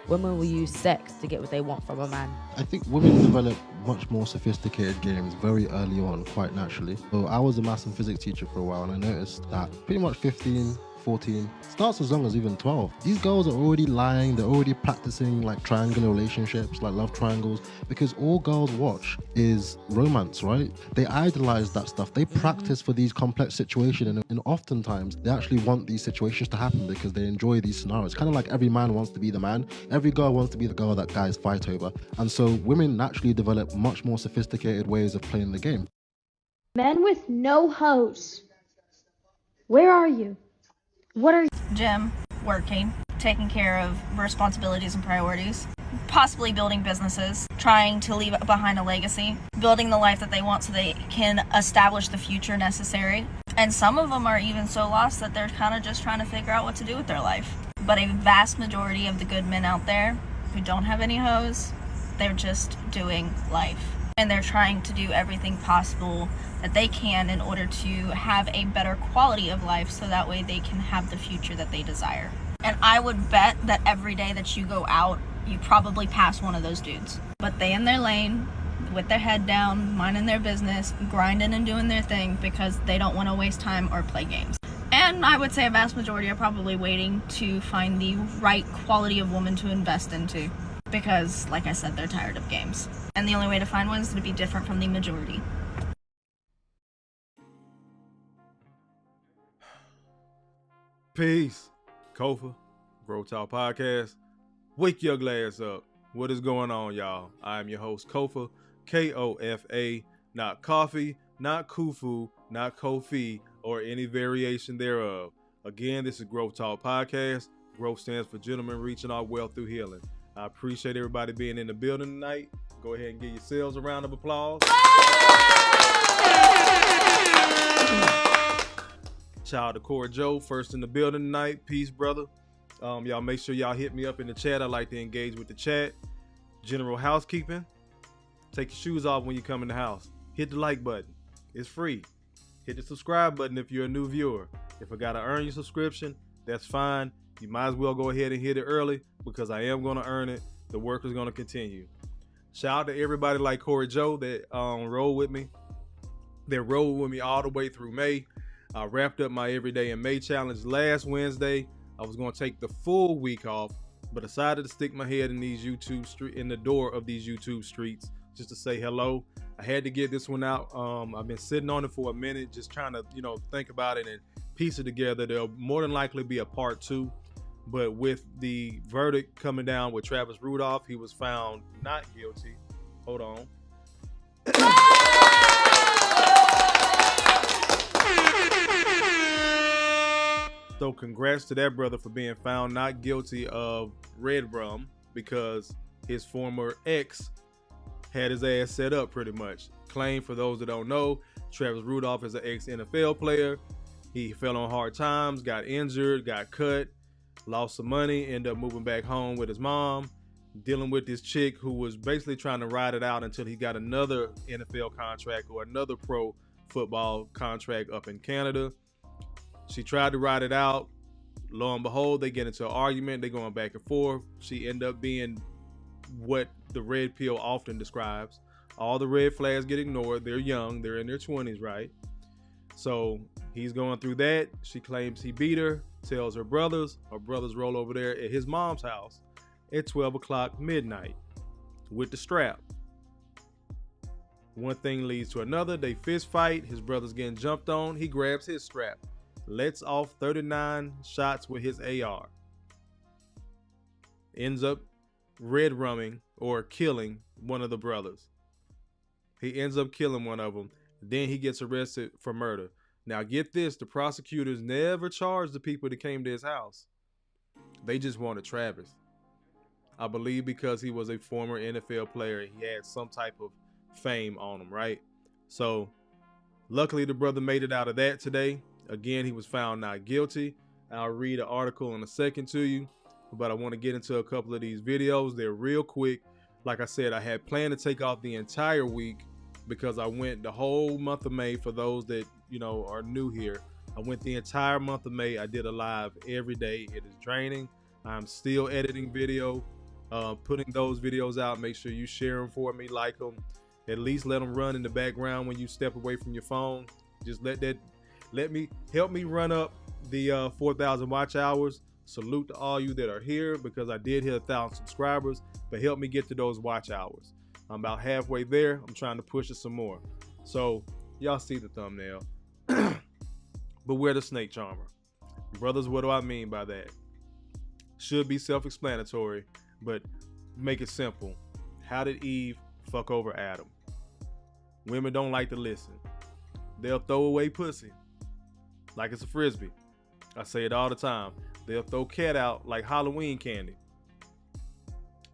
Women will use sex to get what they want from a man. I think women develop much more sophisticated games very early on, quite naturally. So I was a maths and physics teacher for a while, and I noticed that pretty much 15, 14, starts as young as even 12. These girls are already lying, they're already practicing like triangular relationships, like love triangles, because all girls watch is romance, right? They idolize that stuff. They practice for these complex situations, and oftentimes they actually want these situations to happen because they enjoy these scenarios. Kind of like every man wants to be the man, every girl wants to be the girl that guys fight over. And so women naturally develop much more sophisticated ways of playing the game. Men with no hose. Where are you? What are you? Gym, working, taking care of responsibilities and priorities, possibly building businesses, trying to leave behind a legacy, building the life that they want so they can establish the future necessary. And some of them are even so lost that they're kind of just trying to figure out what to do with their life. But a vast majority of the good men out there who don't have any hoes, they're just doing life. And they're trying to do everything possible that they can in order to have a better quality of life so that way they can have the future that they desire. And I would bet that every day that you go out, you probably pass one of those dudes. But they in their lane, with their head down, minding their business, grinding and doing their thing because they don't want to waste time or play games. And I would say a vast majority are probably waiting to find the right quality of woman to invest into. Because, like I said, they're tired of games. And the only way to find one is to be different from the majority. Peace. Kofa, G.R.O.W.T.H podcast. Wake your glass up. What is going on, y'all? I am your host, Kofa, K-O-F-A, not coffee, not kufu, not Kofi, or any variation thereof. Again, this is G.R.O.W.T.H podcast. Growth stands for gentlemen reaching our wealth through healing. I appreciate everybody being in the building tonight. Go ahead and give yourselves a round of applause. Shout out to Corey Joe, first in the building tonight. Peace, brother. Y'all make sure y'all hit me up in the chat. I like to engage with the chat. General housekeeping. Take your shoes off when you come in the house. Hit the like button. It's free. Hit the subscribe button if you're a new viewer. If I gotta earn your subscription, that's fine. You might as well go ahead and hit it early because I am going to earn it. The work is going to continue. Shout out to everybody like Corey Joe that rolled with me. They rolled with me all the way through May. I wrapped up my Everyday in May challenge last Wednesday. I was going to take the full week off, but decided to stick my head in these in the door of these YouTube streets just to say hello. I had to get this one out. I've been sitting on it for a minute, just trying to, think about it and piece it together. There'll more than likely be a part 2. But with the verdict coming down with Travis Rudolph, he was found not guilty. Hold on. So congrats to that brother for being found not guilty of red rum because his former ex had his ass set up pretty much. Claim, for those that don't know, Travis Rudolph is an ex-NFL player. He fell on hard times, got injured, got cut, lost some money, ended up moving back home with his mom, dealing with this chick who was basically trying to ride it out until he got another NFL contract or another pro football contract up in Canada. She tried to ride it out. Lo and behold, they get into an argument. They're going back and forth. She ended up being what the red pill often describes. All the red flags get ignored. They're young. They're in their 20s, right? So he's going through that. She claims he beat her, tells her brothers. Her brothers roll over there at his mom's house at 12 o'clock midnight with the strap. One thing leads to another. They fist fight. His brother's getting jumped on. He grabs his strap, lets off 39 shots with his AR. Ends up red rumming or killing one of the brothers. He ends up killing one of them. Then he gets arrested for murder. Now get this, the prosecutors never charged the people that came to his house. They just wanted Travis. I believe because he was a former NFL player and he had some type of fame on him, right? So luckily the brother made it out of that today. Again, he was found not guilty. I'll read an article in a second to you, but I want to get into a couple of these videos. They're real quick. Like I said, I had planned to take off the entire week because I went the whole month of May. For those that, you know, are new here, I went the entire month of May. I did a live every day. It is draining. I'm still editing video, putting those videos out. Make sure you share them for me, like them, at least let them run in the background when you step away from your phone. Just help me run up the 4,000 watch hours. Salute to all you that are here, because I did hit 1,000 subscribers, but help me get to those watch hours. I'm about halfway there. I'm trying to push it some more. So y'all see the thumbnail. Beware the snake charmer. Brothers, what do I mean by that? Should be self-explanatory, but make it simple. How did Eve fuck over Adam? Women don't like to listen. They'll throw away pussy like it's a frisbee. I say it all the time. They'll throw cat out like Halloween candy.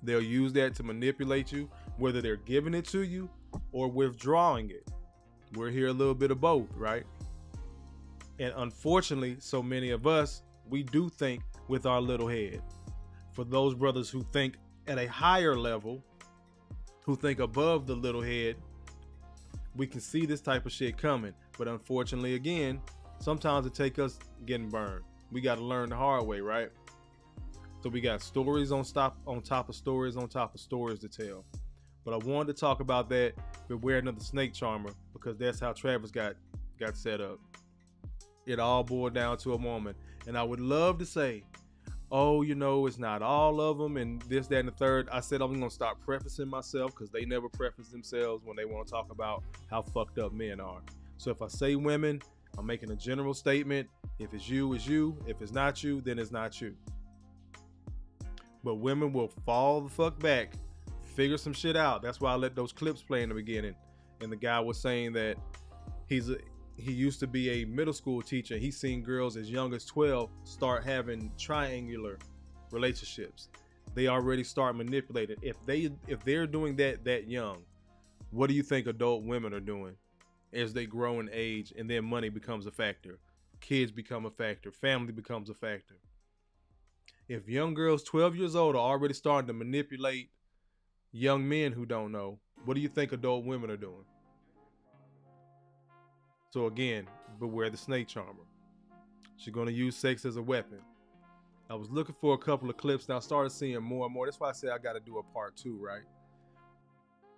They'll use that to manipulate you, whether they're giving it to you or withdrawing it. We're here a little bit of both, right? And unfortunately, so many of us, we do think with our little head. For those brothers who think at a higher level, who think above the little head, we can see this type of shit coming. But unfortunately, again, sometimes it takes us getting burned. We got to learn the hard way, right? So we got stories on top of stories on top of stories to tell. But I wanted to talk about that. Beware another snake charmer, because that's how Travis got set up. It all boiled down to a woman. And I would love to say, oh, you know, it's not all of them and this, that, and the third. I said I'm going to stop prefacing myself, because they never preface themselves when they want to talk about how fucked up men are. So if I say women, I'm making a general statement. If it's you, it's you. If it's not you, then it's not you. But women will fall the fuck back, figure some shit out. That's why I let those clips play in the beginning. And the guy was saying that he used to be a middle school teacher. He's seen girls as young as 12 start having triangular relationships. They already start manipulating. If they're doing that young, what do you think adult women are doing as they grow in age, and then money becomes a factor? Kids become a factor. Family becomes a factor. If young girls 12 years old are already starting to manipulate young men who don't know, what do you think adult women are doing? So again, beware the snake charmer. She's going to use sex as a weapon. I was looking for a couple of clips, and I started seeing more and more. That's why I said I got to do a part 2, right?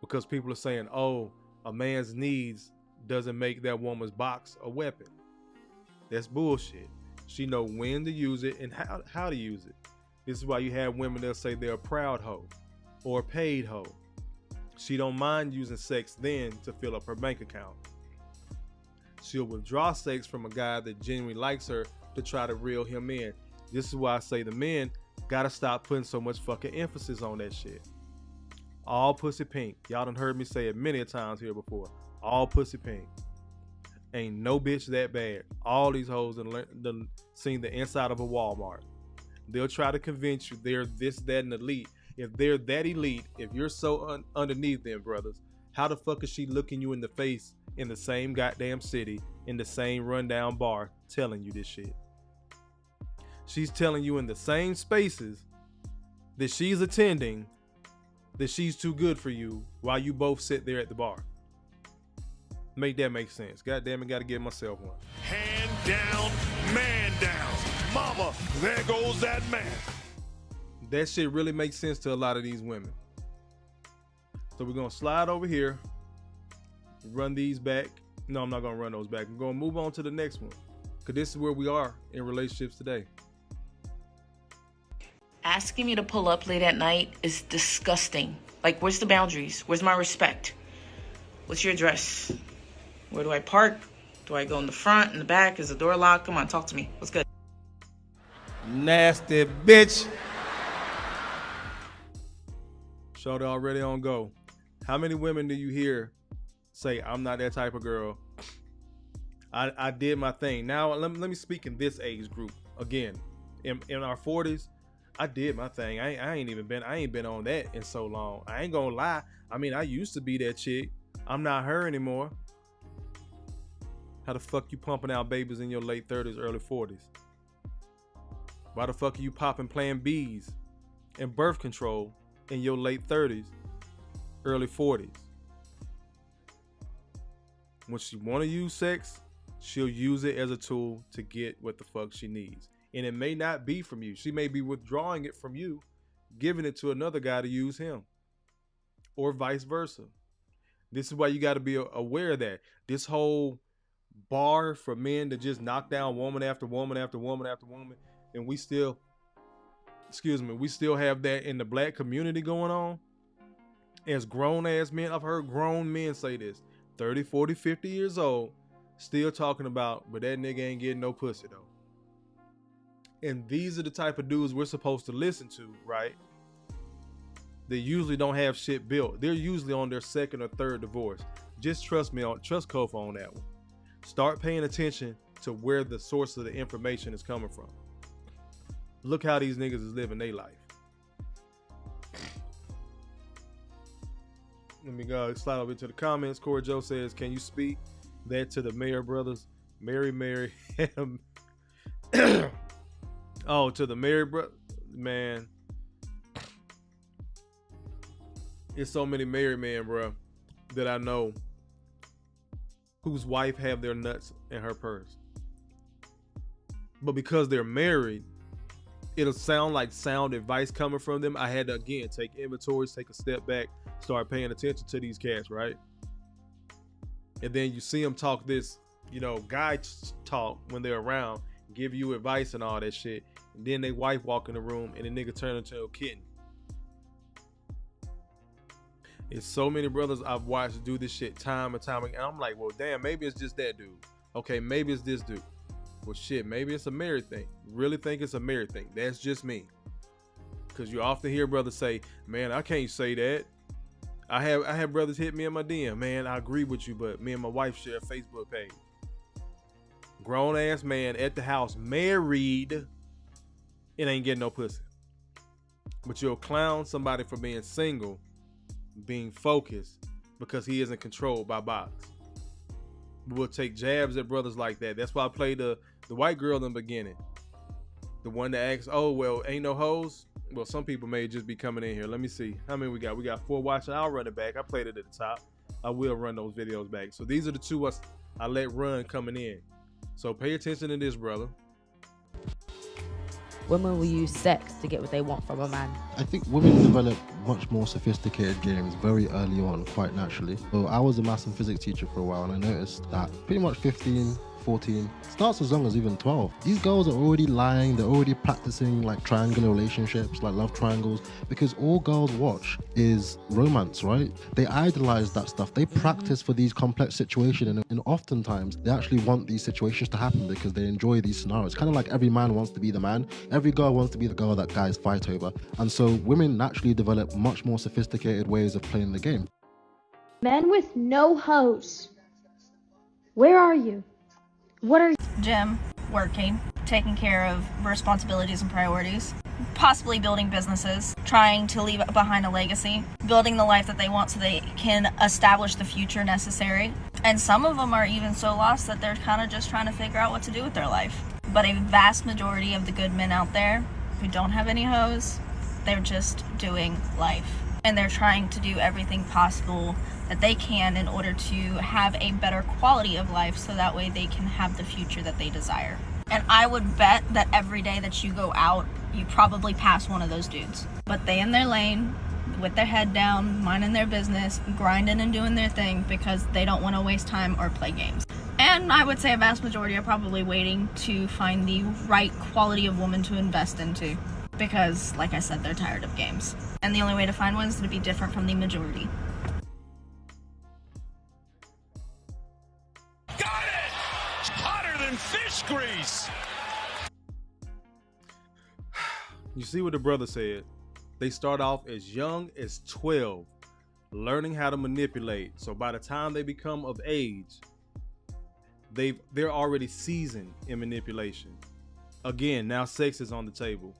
Because people are saying, oh, a man's needs doesn't make that woman's box a weapon. That's bullshit. She know when to use it and how to use it. This is why you have women that say they're a proud hoe or a paid hoe. She don't mind using sex then to fill up her bank account. She'll withdraw sex from a guy that genuinely likes her to try to reel him in. This is why I say the men gotta stop putting so much fucking emphasis on that shit. All pussy pink. Y'all done heard me say it many times here before. All pussy pink. Ain't no bitch that bad. All these hoes done seen the inside of a Walmart. They'll try to convince you they're this, that, and elite. If they're that elite, if you're so underneath them, brothers, how the fuck is she looking you in the face in the same goddamn city, in the same rundown bar, telling you this shit? She's telling you in the same spaces that she's attending that she's too good for you while you both sit there at the bar. Make that make sense. God damn it, gotta give myself one. Hand down, man down. Mama, there goes that man. That shit really makes sense to a lot of these women. So we're gonna slide over here, run these back. No, I'm not gonna run those back. I'm gonna move on to the next one, because this is where we are in relationships today. Asking me to pull up late at night is disgusting. Like, where's the boundaries? Where's my respect? What's your address? Where do I park? Do I go in the front, in the back? Is the door locked? Come on, talk to me. What's good? Nasty bitch. Shorty already on go. How many women do you hear say, I'm not that type of girl? I did my thing. Now, let me speak in this age group. Again, in our 40s, I did my thing. I ain't been on that in so long. I ain't gonna lie. I mean, I used to be that chick. I'm not her anymore. How the fuck you pumping out babies in your late 30s, early 40s? Why the fuck are you popping Plan Bs and birth control in your late 30s, early 40s? When she want to use sex, she'll use it as a tool to get what the fuck she needs. And it may not be from you. She may be withdrawing it from you, giving it to another guy to use him, or vice versa. This is why you got to be aware of that. This whole bar for men to just knock down woman after woman after woman after woman, and we still have that in the black community going on. As grown ass men, I've heard grown men say this, 30, 40, 50 years old, still talking about, but that nigga ain't getting no pussy though. And these are the type of dudes we're supposed to listen to, right? They usually don't have shit built. They're usually on their second or third divorce. Just trust Kofa on that one. Start paying attention to where the source of the information is coming from. Look how these niggas is living their life. Let me go slide over to the comments. Corey Joe says, can you speak that to the Mayer brothers? Mary. Oh, to the Mary brother, man. It's so many married men, bro, that I know whose wife have their nuts in her purse. But because they're married, it'll sound like sound advice coming from them. I had to, again, take inventories, take a step back, start paying attention to these cats, right? And then you see them talk this, guy talk when they're around, give you advice and all that shit. And then they wife walk in the room and the nigga turn into a kitten. It's so many brothers I've watched do this shit time and time again. And I'm like, well, damn, maybe it's just that dude. Okay, maybe it's this dude. Well, shit, maybe it's a married thing. Really think it's a married thing. That's just me. Because you often hear brothers say, man, I can't say that. I have brothers hit me in my DM. Man, I agree with you, but me and my wife share a Facebook page. Grown ass man at the house, married, it ain't getting no pussy. But you'll clown somebody for being single, being focused, because he isn't controlled by box. We'll take jabs at brothers like that. That's why I played the white girl in the beginning. The one that asks, oh, well, ain't no hoes? Well, some people may just be coming in here. Let me see. How many we got? We got 4 watching. I'll run it back. I played it at the top. I will run those videos back. So these are the 2 I let run coming in. So pay attention to this, brother. Women will use sex to get what they want from a man. I think women develop much more sophisticated games very early on, quite naturally. So I was a maths and physics teacher for a while, and I noticed that pretty much 15, 14, starts as young as even 12. These girls are already lying, they're already practicing like triangular relationships, like love triangles, because all girls watch is romance, right? They idolize that stuff. They practice for these complex situations, and oftentimes they actually want these situations to happen because they enjoy these scenarios. Kind of like every man wants to be the man, every girl wants to be the girl that guys fight over. And so women naturally develop much more sophisticated ways of playing the game. Men with no hose. Where are you? What are you? Gym, working, taking care of responsibilities and priorities, possibly building businesses, trying to leave behind a legacy, building the life that they want so they can establish the future necessary. And some of them are even so lost that they're kind of just trying to figure out what to do with their life. But a vast majority of the good men out there who don't have any hoes, they're just doing life. And they're trying to do everything possible that they can in order to have a better quality of life so that way they can have the future that they desire. And I would bet that every day that you go out, you probably pass one of those dudes. But they in their lane, with their head down, minding their business, grinding and doing their thing because they don't want to waste time or play games. And I would say a vast majority are probably waiting to find the right quality of woman to invest into. Because, like I said, they're tired of games. And the only way to find one is to be different from the majority. Got it! Hotter than fish grease! You see what the brother said? They start off as young as 12, learning how to manipulate. So by the time they become of age, they're already seasoned in manipulation. Again, now sex is on the table.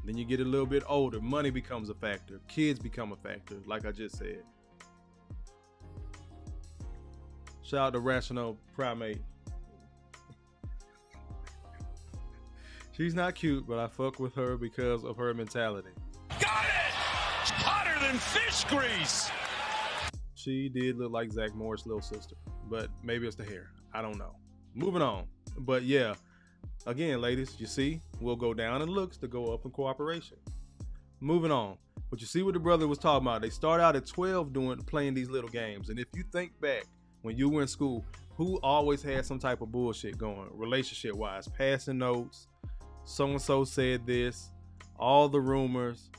Then you get a little bit older, money becomes a factor, kids become a factor, like I just said. Shout out to Rational Primate. She's not cute, but I fuck with her because of her mentality. Got it! Hotter than fish grease! She did look like Zach Morris' little sister, but maybe it's the hair. I don't know. Moving on. But yeah, again, ladies, you see, we'll go down in looks to go up in cooperation. Moving on. But you see what the brother was talking about. They start out at 12 playing these little games. And if you think back when you were in school, who always had some type of bullshit going relationship-wise? Passing notes, so-and-so said this, all the rumors,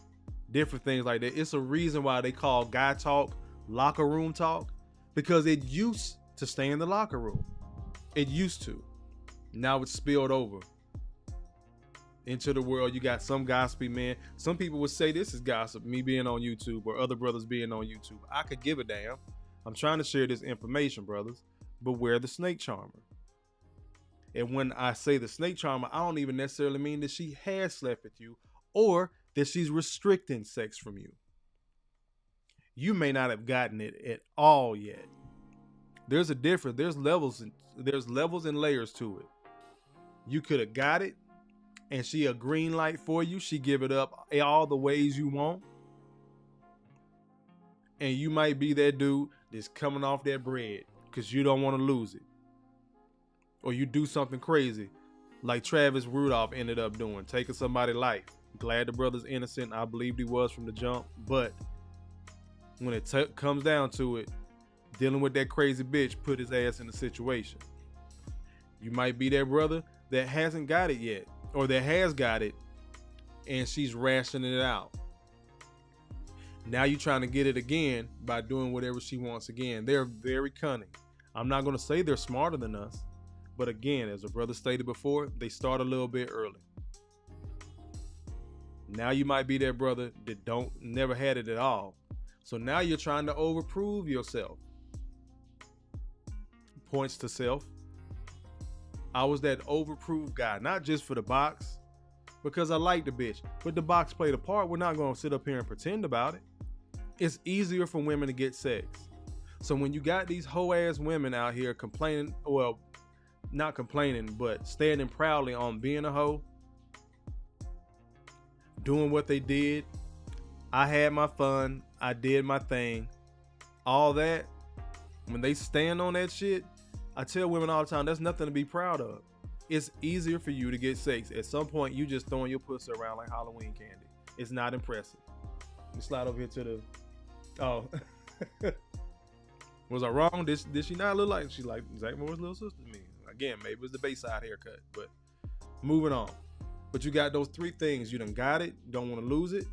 different things like that. It's a reason why they call guy talk locker room talk, because it used to stay in the locker room. It used to. Now it's spilled over into the world. You got some gossipy man. Some people would say this is gossip, me being on YouTube or other brothers being on YouTube. I could give a damn. I'm trying to share this information, brothers. Beware the snake charmer. And when I say the snake charmer, I don't even necessarily mean that she has slept with you or that she's restricting sex from you. You may not have gotten it at all yet. There's a difference. There's levels and layers to it. You could have got it and she a green light for you. She give it up all the ways you want. And you might be that dude that's coming off that bread because you don't want to lose it. Or you do something crazy like Travis Rudolph ended up doing, taking somebody's life. Glad the brother's innocent. I believed he was from the jump. But when it comes down to it, dealing with that crazy bitch put his ass in a situation. You might be that brother that hasn't got it yet, or that has got it and she's rationing it out. Now you're trying to get it again by doing whatever she wants again. They're very cunning. I'm not going to say they're smarter than us, but again, as a brother stated before, they start a little bit early. Now you might be that brother that never had it at all. So now you're trying to overprove yourself. Points to self. I was that overproof guy, not just for the box, because I like the bitch, but the box played a part. We're not going to sit up here and pretend about it. It's easier for women to get sex. So when you got these hoe ass women out here complaining, well, not complaining, but standing proudly on being a hoe, doing what they did, I had my fun, I did my thing, all that, when they stand on that shit, I tell women all the time, that's nothing to be proud of. It's easier for you to get sex. At some point, you just throwing your pussy around like Halloween candy. It's not impressive. You slide over here to the, oh. Was I wrong? Did she not look like, she like Zach Moore's little sister to me? Again, maybe it was the Bayside haircut, but moving on. But you got those three things. You done got it, don't want to lose it.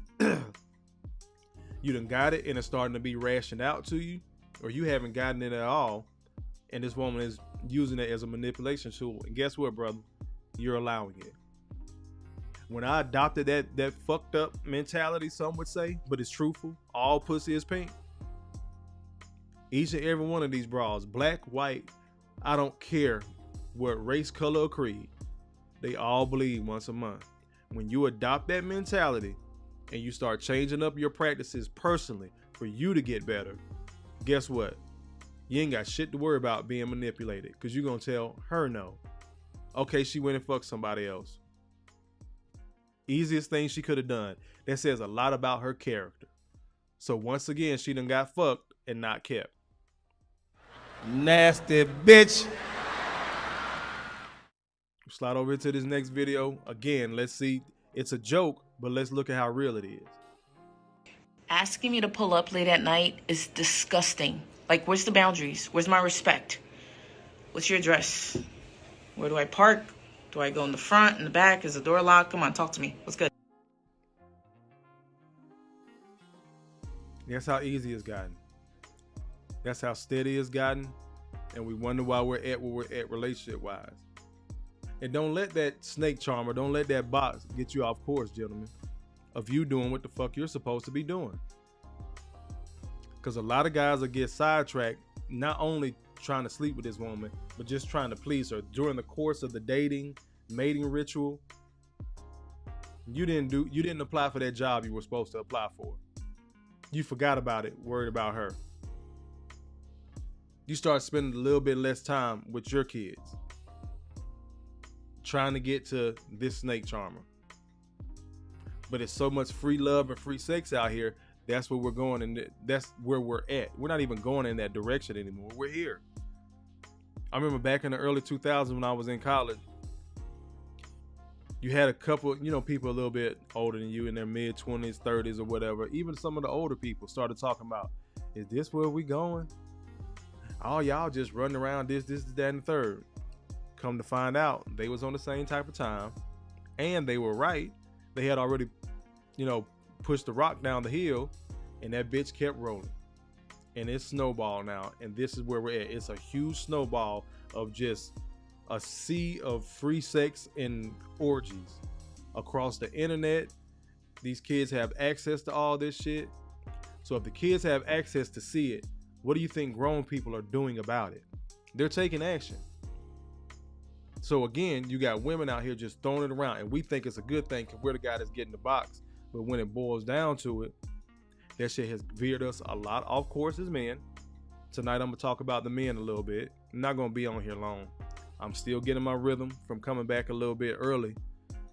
You done got it and it's starting to be rationed out to you, or you haven't gotten it at all. And this woman is using it as a manipulation tool. And guess what, brother? You're allowing it. When I adopted that fucked up mentality, some would say, but it's truthful, all pussy is pink. Each and every one of these bras, black, white, I don't care what race, color, or creed, they all bleed once a month. When you adopt that mentality and you start changing up your practices personally for you to get better, guess what? You ain't got shit to worry about being manipulated, because you're going to tell her no. Okay, she went and fucked somebody else. Easiest thing she could have done. That says a lot about her character. So once again, she done got fucked and not kept. Nasty bitch. Slide over into this next video. Again, let's see. It's a joke, but let's look at how real it is. Asking me to pull up late at night is disgusting. Like, where's the boundaries? Where's my respect? What's your address? Where do I park? Do I go in the front, in the back? Is the door locked? Come on, talk to me. What's good? That's how easy it's gotten. That's how steady it's gotten. And we wonder why we're at where we're at relationship-wise. And don't let that snake charmer, don't let that box get you off course, gentlemen, of you doing what the fuck you're supposed to be doing. Because a lot of guys will get sidetracked, not only trying to sleep with this woman, but just trying to please her during the course of the dating, mating ritual. You didn't apply for that job you were supposed to apply for. You forgot about it, worried about her. You start spending a little bit less time with your kids, trying to get to this snake charmer. But it's so much free love and free sex out here. That's where we're going, and that's where we're at. We're not even going in that direction anymore. We're here. I remember back in the early 2000s when I was in college, you had a couple, people a little bit older than you in their mid-20s, 30s or whatever. Even some of the older people started talking about, is this where we going? Oh, y'all just running around this, that, and the third. Come to find out, they was on the same type of time, and they were right. They had already, pushed the rock down the hill, and that bitch kept rolling. And it's snowball now, and this is where we're at. It's a huge snowball of just a sea of free sex and orgies across the internet. These kids have access to all this shit. So if the kids have access to see it, what do you think grown people are doing about it? They're taking action. So again, you got women out here just throwing it around, and we think it's a good thing because we're the guy that's getting the box. But when it boils down to it, that shit has veered us a lot off course as men. Tonight I'm gonna talk about the men a little bit. I'm not gonna be on here long. I'm still getting my rhythm from coming back a little bit early.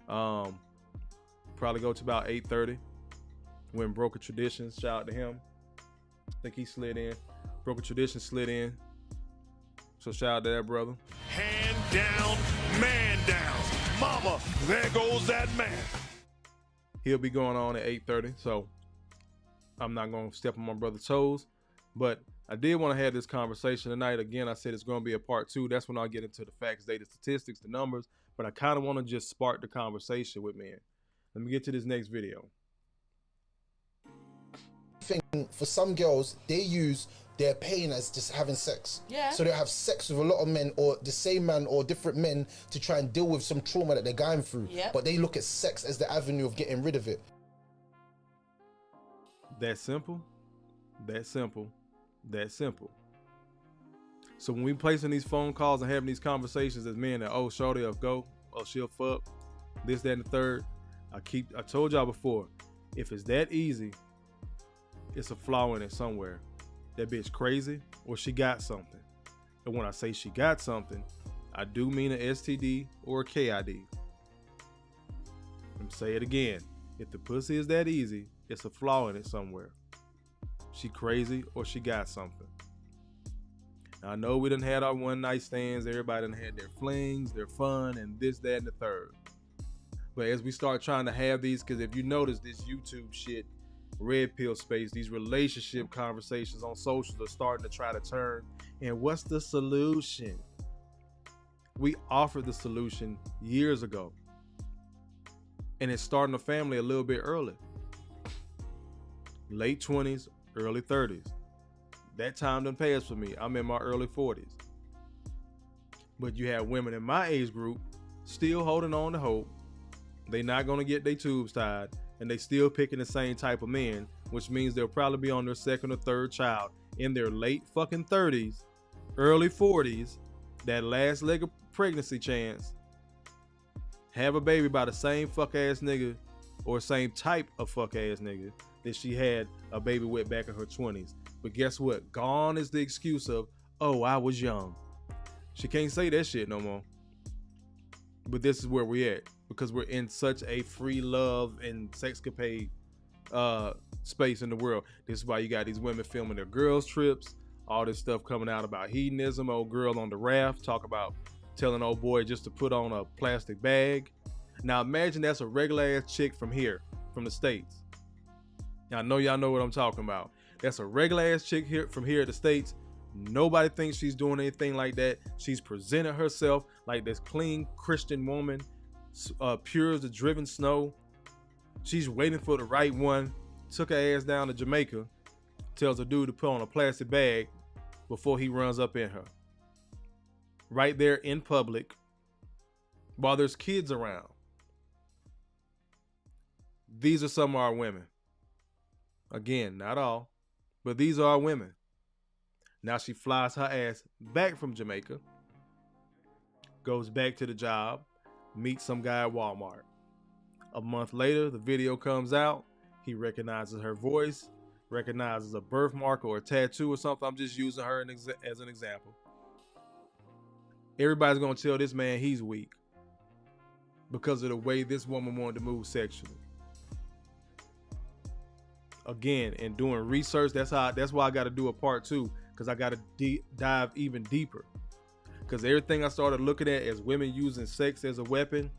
Probably go to about 8:30 when Broken Traditions, shout out to him. I think he slid in. Broken Traditions slid in. So shout out to that brother. Hand down, man down. Mama, there goes that man. He'll be going on at 8:30, so I'm not going to step on my brother's toes. But I did want to have this conversation tonight. Again, I said it's going to be a part 2. That's when I'll get into the facts, data, statistics, the numbers. But I kind of want to just spark the conversation with men. Let me get to this next video. For some girls, they use their pain as just having sex. Yeah. So they have sex with a lot of men, or the same man, or different men, to try and deal with some trauma that they're going through. Yep. But they look at sex as the avenue of getting rid of it. That simple, that simple, that simple. So when we placing these phone calls and having these conversations as men that, oh, shorty will go, oh, she'll fuck, this, that, and the third. I told y'all before, if it's that easy, it's a flaw in it somewhere. That bitch crazy, or she got something. And when I say she got something, I do mean an STD or a KID. Let me say it again. If the pussy is that easy, it's a flaw in it somewhere. She crazy or she got something. Now, I know we done had our one night stands. Everybody done had their flings, their fun, and this, that, and the third. But as we start trying to have these, because if you notice this YouTube shit, red pill space, these relationship conversations on socials are starting to try to turn. And what's the solution? We offered the solution years ago. And it's starting a family a little bit early. Late 20s, early 30s. That time done passed for me. I'm in my early 40s. But you have women in my age group still holding on to hope. They not going to get their tubes tied. And they still picking the same type of men, which means they'll probably be on their second or third child in their late fucking 30s, early 40s, that last leg of pregnancy chance, have a baby by the same fuck ass nigga or same type of fuck ass nigga that she had a baby with back in her 20s. But guess what? Gone is the excuse of, oh, I was young. She can't say that shit no more. But this is where we at, because we're in such a free love and sexcapade space in the world. This is why you got these women filming their girls trips, all this stuff coming out about hedonism. Old girl on the raft talk about telling old boy just to put on a plastic bag. Now imagine that's a regular ass chick from here, from the States. Now I know y'all know what I'm talking about. That's a regular ass chick here from here at the States. Nobody thinks she's doing anything like that. She's presented herself like this clean Christian woman, pure as the driven snow. She's waiting for the right one. Took her ass down to Jamaica. Tells a dude to put on a plastic bag before he runs up in her. Right there in public, while there's kids around. These are some of our women. Again, not all, but these are our women. Now she flies her ass back from Jamaica, goes back to the job, meets some guy at Walmart. A month later, the video comes out. He recognizes her voice, recognizes a birthmark or a tattoo or something. I'm just using her as an example. Everybody's going to tell this man he's weak because of the way this woman wanted to move sexually. Again, in doing research, that's why I got to do a part 2, because I got to dive even deeper. Because everything I started looking at as women using sex as a weapon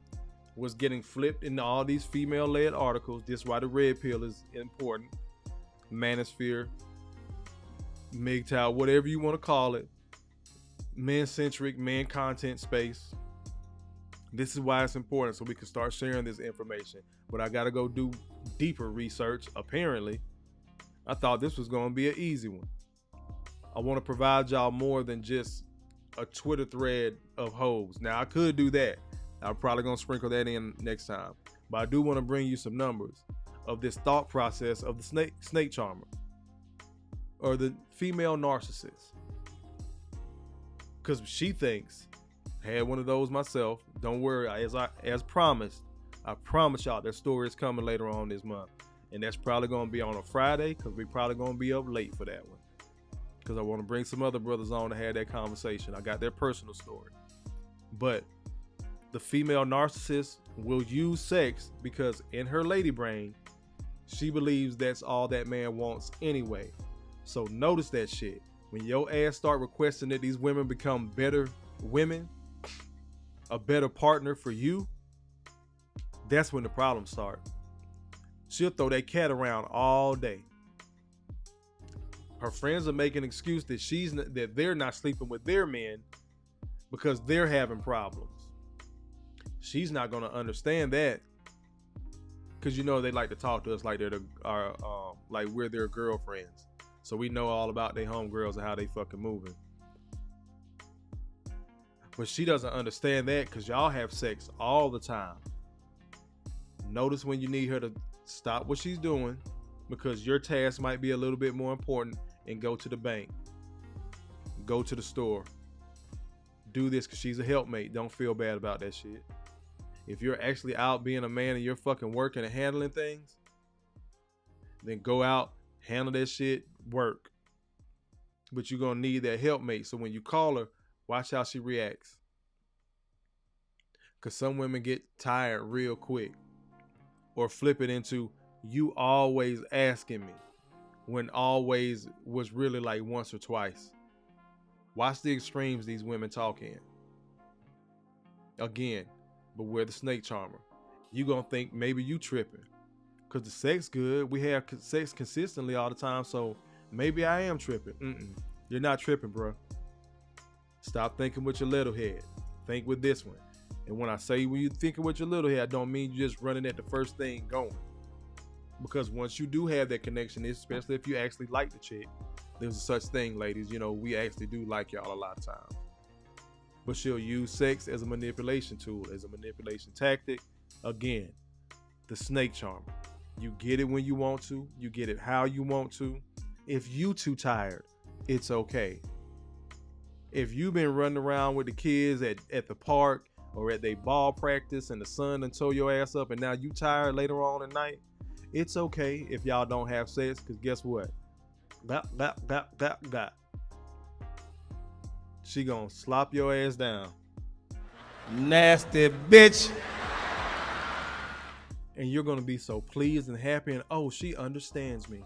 was getting flipped into all these female-led articles. This is why the red pill is important. Manosphere, MGTOW, whatever you want to call it. Men-centric, man-content space. This is why it's important, so we can start sharing this information. But I got to go do deeper research, apparently. I thought this was going to be an easy one. I want to provide y'all more than just a Twitter thread of hoes. Now, I could do that. I'm probably going to sprinkle that in next time. But I do want to bring you some numbers of this thought process of the snake charmer or the female narcissist. Because she thinks, had one of those myself. Don't worry, as promised, I promise y'all their story is coming later on this month. And that's probably going to be on a Friday, because we probably going to be up late for that one. Because I want to bring some other brothers on to have that conversation. I got their personal story. But the female narcissist will use sex because in her lady brain, she believes that's all that man wants anyway. So notice that shit. When your ass start requesting that these women become better women, a better partner for you, that's when the problems start. She'll throw that cat around all day. Her friends are making an excuse that they're not sleeping with their men because they're having problems. She's not going to understand that, because they like to talk to us like like we're their girlfriends. So we know all about their homegirls and how they fucking moving. But she doesn't understand that, because y'all have sex all the time. Notice when you need her to stop what she's doing, because your task might be a little bit more important, and go to the bank, go to the store, do this, because she's a helpmate. Don't feel bad about that shit. If you're actually out being a man and you're fucking working and handling things, then go out, handle that shit, work. But you're gonna need that helpmate. So when you call her, watch how she reacts. Because some women get tired real quick, or flip it into, you always asking me, when always was really like once or twice. Watch the extremes these women talk in. Again, but we're the snake charmer. You gonna think maybe you tripping, because the sex good. We have sex consistently all the time, so maybe I am tripping. You're not tripping, bro. Stop thinking with your little head. Think with this one. And when I say when you thinking with your little head, I don't mean you just running at the first thing going. Because once you do have that connection, especially if you actually like the chick, there's a such thing, ladies. We actually do like y'all a lot of times. But she'll use sex as a manipulation tool, as a manipulation tactic. Again, the snake charmer. You get it when you want to. You get it how you want to. If you too tired, it's okay. If you've been running around with the kids at the park, or at their ball practice and the sun done tore your ass up and now you tired later on at night, it's okay if y'all don't have sex, because guess what? She gonna slop your ass down. Nasty bitch. And you're gonna be so pleased and happy, and oh, she understands me.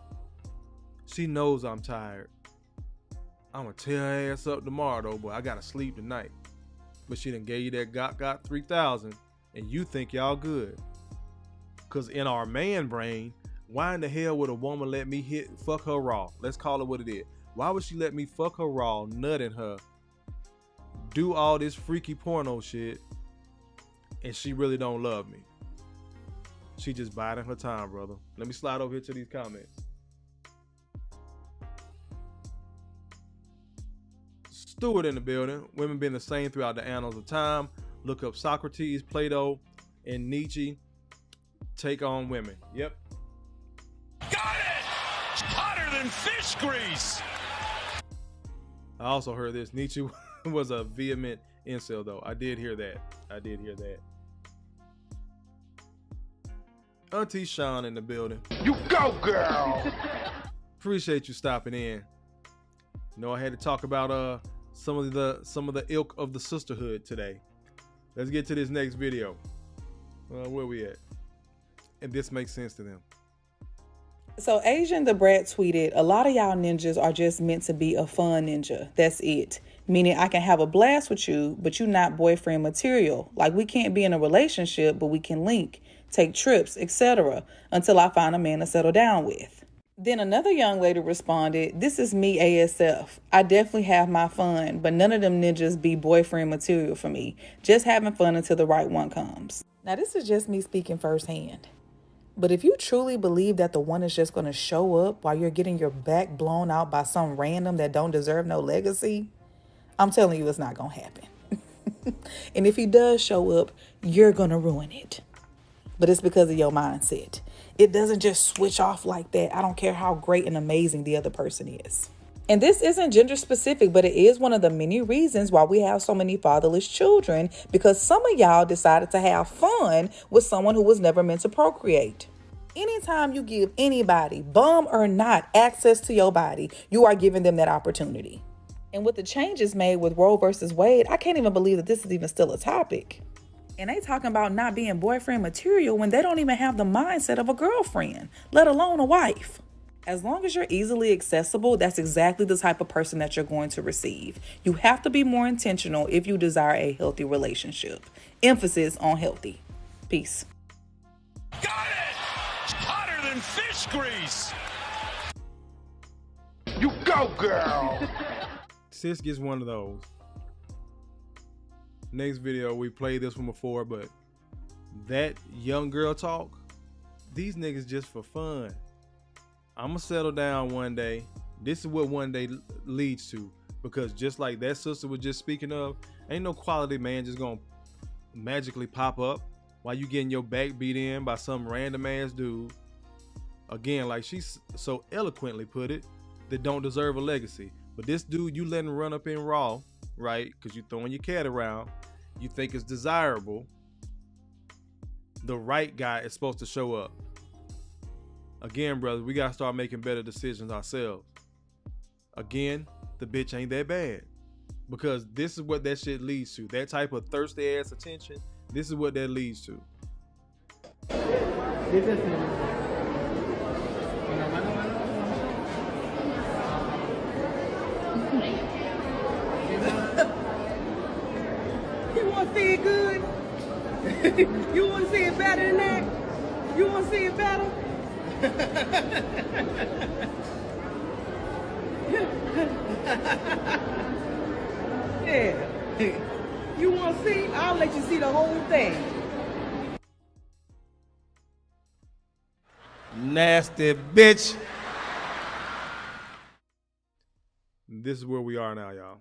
She knows I'm tired. I'm gonna tear her ass up tomorrow though, but I gotta sleep tonight. But she done gave you that got 3,000 and you think y'all good. Cause in our man brain, why in the hell would a woman let me fuck her raw? Let's call it what it is. Why would she let me fuck her raw, nut in her, do all this freaky porno shit, and she really don't love me? She just biding her time, brother. Let me slide over here to these comments. Stewart in the building. Women been the same throughout the annals of time. Look up Socrates, Plato, and Nietzsche. Take on women. Yep. Got it! Hotter than fish grease! I also heard this. Nietzsche was a vehement incel, though. I did hear that. Auntie Sean in the building. You go, girl! Appreciate you stopping in. You know, I had to talk about some of the ilk of the sisterhood today. Let's get to this next video. Where we at? And this makes sense to them. So Asian the Brat tweeted, "A lot of y'all ninjas are just meant to be a fun ninja. That's it. Meaning I can have a blast with you, but you not boyfriend material. Like we can't be in a relationship, but we can link, take trips, etc. until I find a man to settle down with." Then another young lady responded, "This is me ASF. I definitely have my fun, but none of them ninjas be boyfriend material for me. Just having fun until the right one comes." Now this is just me speaking firsthand. But if you truly believe that the one is just going to show up while you're getting your back blown out by some random that don't deserve no legacy, I'm telling you it's not going to happen. And if he does show up, you're going to ruin it. But it's because of your mindset. It doesn't just switch off like that. I don't care how great and amazing the other person is. And this isn't gender specific, but it is one of the many reasons why we have so many fatherless children, because some of y'all decided to have fun with someone who was never meant to procreate. Anytime you give anybody, bum or not, access to your body, you are giving them that opportunity. And with the changes made with Roe versus Wade, I can't even believe that this is even still a topic. And they talking about not being boyfriend material when they don't even have the mindset of a girlfriend, let alone a wife. As long as you're easily accessible, that's exactly the type of person that you're going to receive. You have to be more intentional if you desire a healthy relationship. Emphasis on healthy. Peace. Got it! Hotter than fish grease! You go, girl! Sis gets one of those. Next video, we played this one before, but that young girl talk, these niggas just for fun. I'm gonna settle down one day. This is what one day leads to, because just like that sister was just speaking of, ain't no quality man just gonna magically pop up while you getting your back beat in by some random ass dude. Again, like she so eloquently put it, that don't deserve a legacy. But this dude you letting run up in raw, right? Because you throwing your cat around, you think it's desirable. The right guy is supposed to show up. Again, brother, we gotta start making better decisions ourselves. Again, the bitch ain't that bad. Because this is what that shit leads to. That type of thirsty ass attention, this is what that leads to. You want to see it good? You want to see it better than that? You want to see it better? Yeah. You want to see? I'll let you see the whole thing. Nasty bitch. This is where we are now, y'all.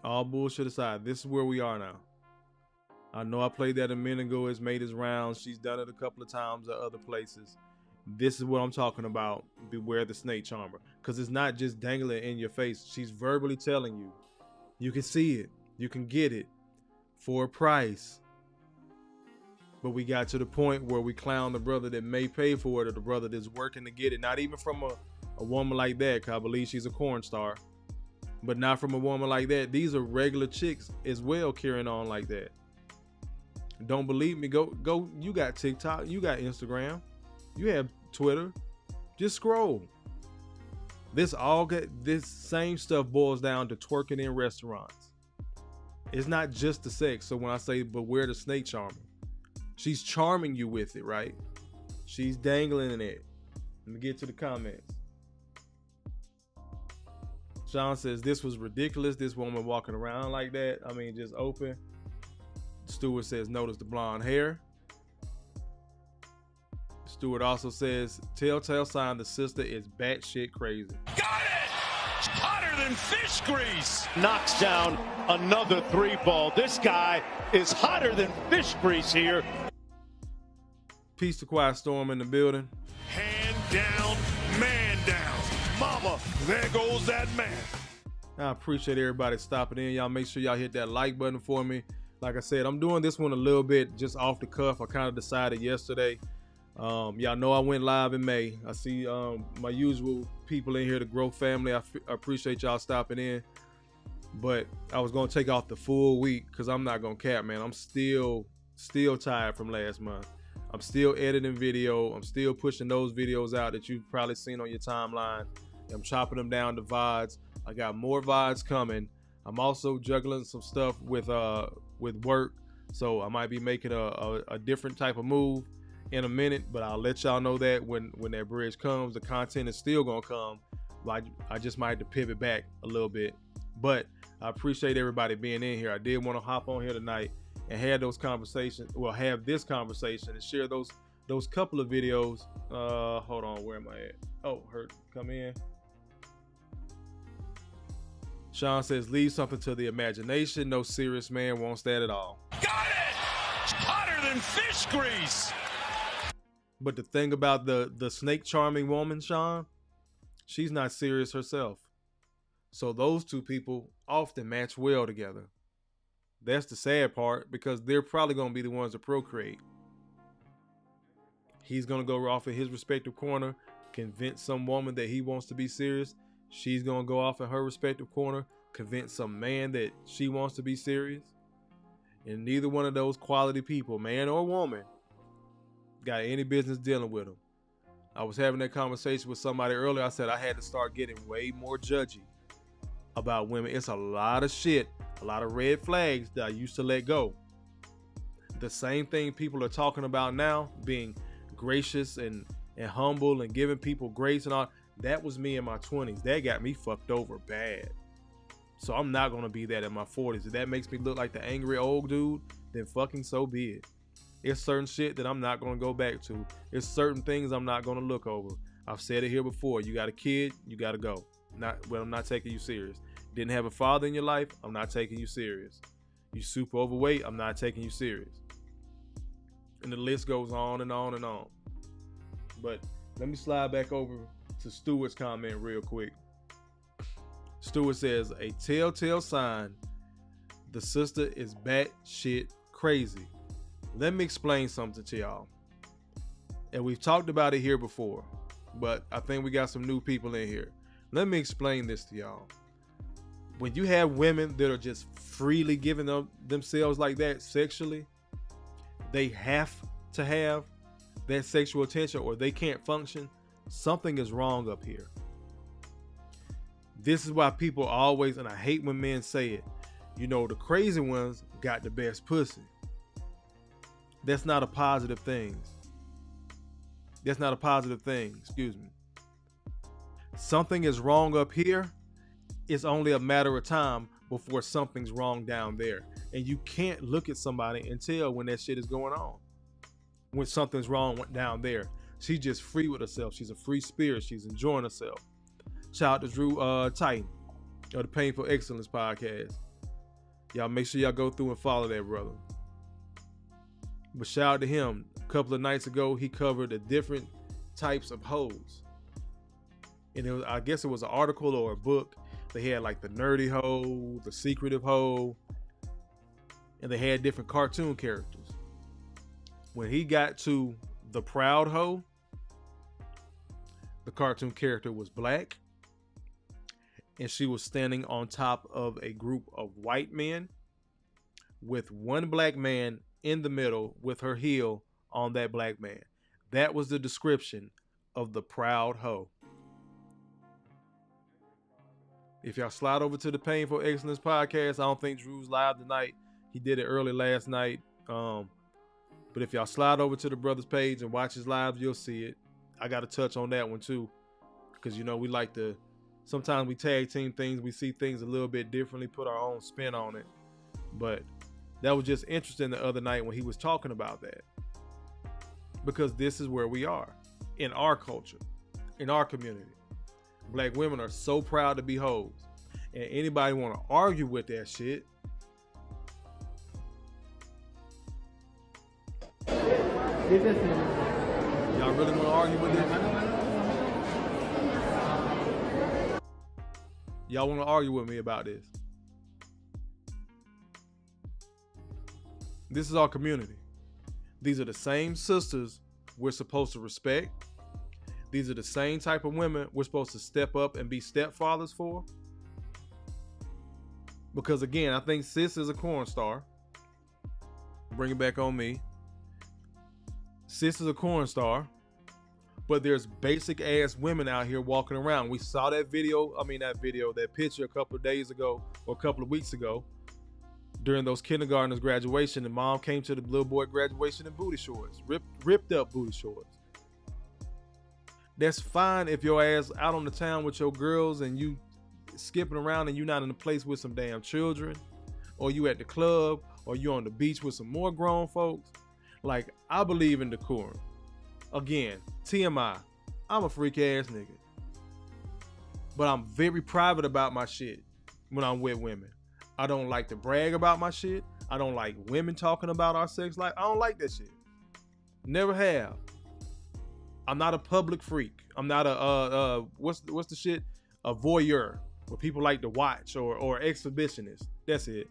All bullshit aside, this is where we are now. I know I played that a minute ago. It's made its rounds. She's done it a couple of times at other places. This is what I'm talking about. Beware the snake charmer. Because it's not just dangling in your face. She's verbally telling you. You can see it. You can get it for a price. But we got to the point where we clown the brother that may pay for it, or the brother that's working to get it. Not even from a woman like that, because I believe she's a porn star. But not from a woman like that. These are regular chicks as well carrying on like that. Don't believe me? Go. You got TikTok. You got Instagram. You have Twitter. Just scroll. This same stuff boils down to twerking in restaurants. It's not just the sex. So when I say beware the snake charmer, she's charming you with it, right? She's dangling in it. Let me get to the comments. Sean says, this was ridiculous. This woman walking around like that. I mean, just open. Stewart says, notice the blonde hair. Stewart also says, telltale sign the sister is batshit crazy. Got it! Hotter than fish grease. Knocks down another 3-ball. This guy is hotter than fish grease here. Peace to Quiet Storm in the building. Hand down, man down. Mama, there goes that man. I appreciate everybody stopping in. Y'all make sure y'all hit that like button for me. Like I said, I'm doing this one a little bit just off the cuff. I kind of decided yesterday. Y'all know I went live in May. I see my usual people in here, the G.R.O.W.T.H family. I appreciate y'all stopping in. But I was going to take off the full week because I'm not going to cap, man. I'm still tired from last month. I'm still editing video. I'm still pushing those videos out that you've probably seen on your timeline. I'm chopping them down to VODs. I got more VODs coming. I'm also juggling some stuff with work. So I might be making a different type of move in a minute, but I'll let y'all know that when that bridge comes. The content is still gonna come. I just might have to pivot back a little bit. But I appreciate everybody being in here. I did want to hop on here tonight and have those conversations. Well, have this conversation and share those couple of videos. Hold on, where am I at? Oh, come in. Sean says, leave something to the imagination. No serious man wants that at all. Got it! Hotter than fish grease. But the thing about the snake charming woman, Sean, she's not serious herself. So those two people often match well together. That's the sad part, because they're probably going to be the ones to procreate. He's going to go off in his respective corner, convince some woman that he wants to be serious. She's going to go off in her respective corner, convince some man that she wants to be serious. And neither one of those quality people, man or woman, got any business dealing with them. I was having that conversation with somebody earlier. I said I had to start getting way more judgy about women. It's a lot of shit, a lot of red flags that I used to let go. The same thing people are talking about now, being gracious and humble and giving people grace and all, that was me in my 20s. That got me fucked over bad. So I'm not going to be that in my 40s. If that makes me look like the angry old dude, then fucking so be it. It's certain shit that I'm not going to go back to. It's certain things I'm not going to look over. I've said it here before. You got a kid, you got to go. I'm not taking you serious. Didn't have a father in your life, I'm not taking you serious. You super overweight, I'm not taking you serious. And the list goes on and on and on. But let me slide back over to Stewart's comment real quick. Stewart says, a telltale sign the sister is batshit crazy. Let me explain something to y'all. And we've talked about it here before, but I think we got some new people in here. Let me explain this to y'all. When you have women that are just freely giving themselves like that sexually, they have to have that sexual attention or they can't function. Something is wrong up here. This is why people always, and I hate when men say it, you know, the crazy ones got the best pussy. That's not a positive thing. That's not a positive thing. Excuse me. Something is wrong up here. It's only a matter of time before something's wrong down there. And you can't look at somebody and tell when that shit is going on. When something's wrong down there. She's just free with herself. She's a free spirit. She's enjoying herself. Shout out to G.R.O.W.T.H of the Painful Excellence podcast. Y'all make sure y'all go through and follow that brother. But shout out to him. A couple of nights ago, he covered the different types of hoes. And I guess it was an article or a book. They had like the nerdy hoe, the secretive hoe, and they had different cartoon characters. When he got to the Proud Hoe, the cartoon character was black, and she was standing on top of a group of white men with one black man in the middle with her heel on that black man. That was the description of the Proud Hoe. If y'all slide over to the Painful Excellence podcast, I don't think Drew's live tonight. He did it early last night. But if y'all slide over to the brother's page and watch his live, you'll see it. I got to touch on that one too. Because, we like to, sometimes we tag team things. We see things a little bit differently, put our own spin on it. But that was just interesting the other night when he was talking about that. Because this is where we are in our culture, in our community. Black women are so proud to be hoes. And anybody want to argue with that shit, y'all really want to argue with this? Y'all want to argue with me about this? This is our community. These are the same sisters we're supposed to respect. These are the same type of women we're supposed to step up and be stepfathers for. Because again, I think sis is a corn star. Bring it back on me. Sis is a corn star. But there's basic ass women out here walking around. We saw that that picture a couple of days ago or a couple of weeks ago during those kindergartners' graduation. And mom came to the little boy graduation in booty shorts, ripped up booty shorts. That's fine if your ass out on the town with your girls and you skipping around and you not in a place with some damn children, or you at the club, or you on the beach with some more grown folks. Like, I believe in decorum. Again, TMI, I'm a freak ass nigga. But I'm very private about my shit when I'm with women. I don't like to brag about my shit. I don't like women talking about our sex life. I don't like that shit. Never have. I'm not a public freak. I'm not a what's the shit? A voyeur, where people like to watch, or exhibitionist. That's it.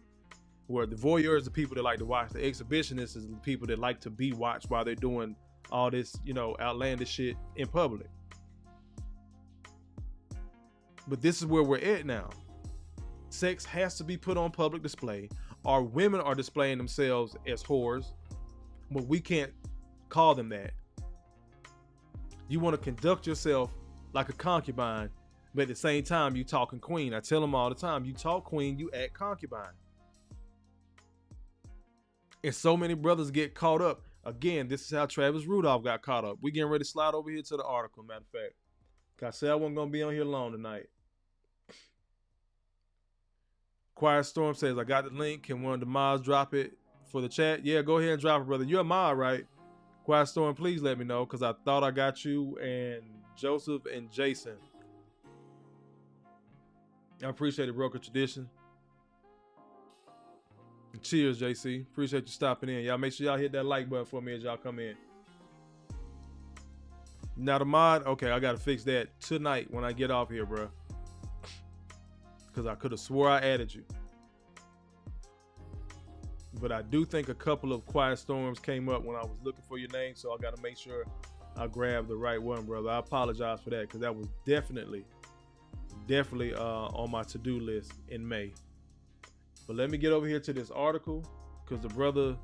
Where the voyeur is the people that like to watch. The exhibitionist is the people that like to be watched while they're doing all this, outlandish shit in public. But this is where we're at now. Sex has to be put on public display. Our women are displaying themselves as whores, but we can't call them that. You want to conduct yourself like a concubine, but at the same time, you talking queen. I tell them all the time, you talk queen, you act concubine. And so many brothers get caught up. Again, this is how Travis Rudolph got caught up. We getting ready to slide over here to the article, matter of fact. I said I wasn't going to be on here long tonight. Quiet Storm says, I got the link. Can one of the mods drop it for the chat? Yeah, go ahead and drop it, brother. You're a mod, right? Quiet Storm, please let me know, because I thought I got you and Joseph and Jason. I appreciate it, Broker Tradition. And cheers, JC. Appreciate you stopping in. Y'all make sure y'all hit that like button for me as y'all come in. Not a mod? Okay, I got to fix that tonight when I get off here, bro. Because I could have swore I added you. But I do think a couple of Quiet Storms came up when I was looking for your name, so I got to make sure I grab the right one, brother. I apologize for that, because that was definitely on my to-do list in May. But let me get over here to this article, because the brother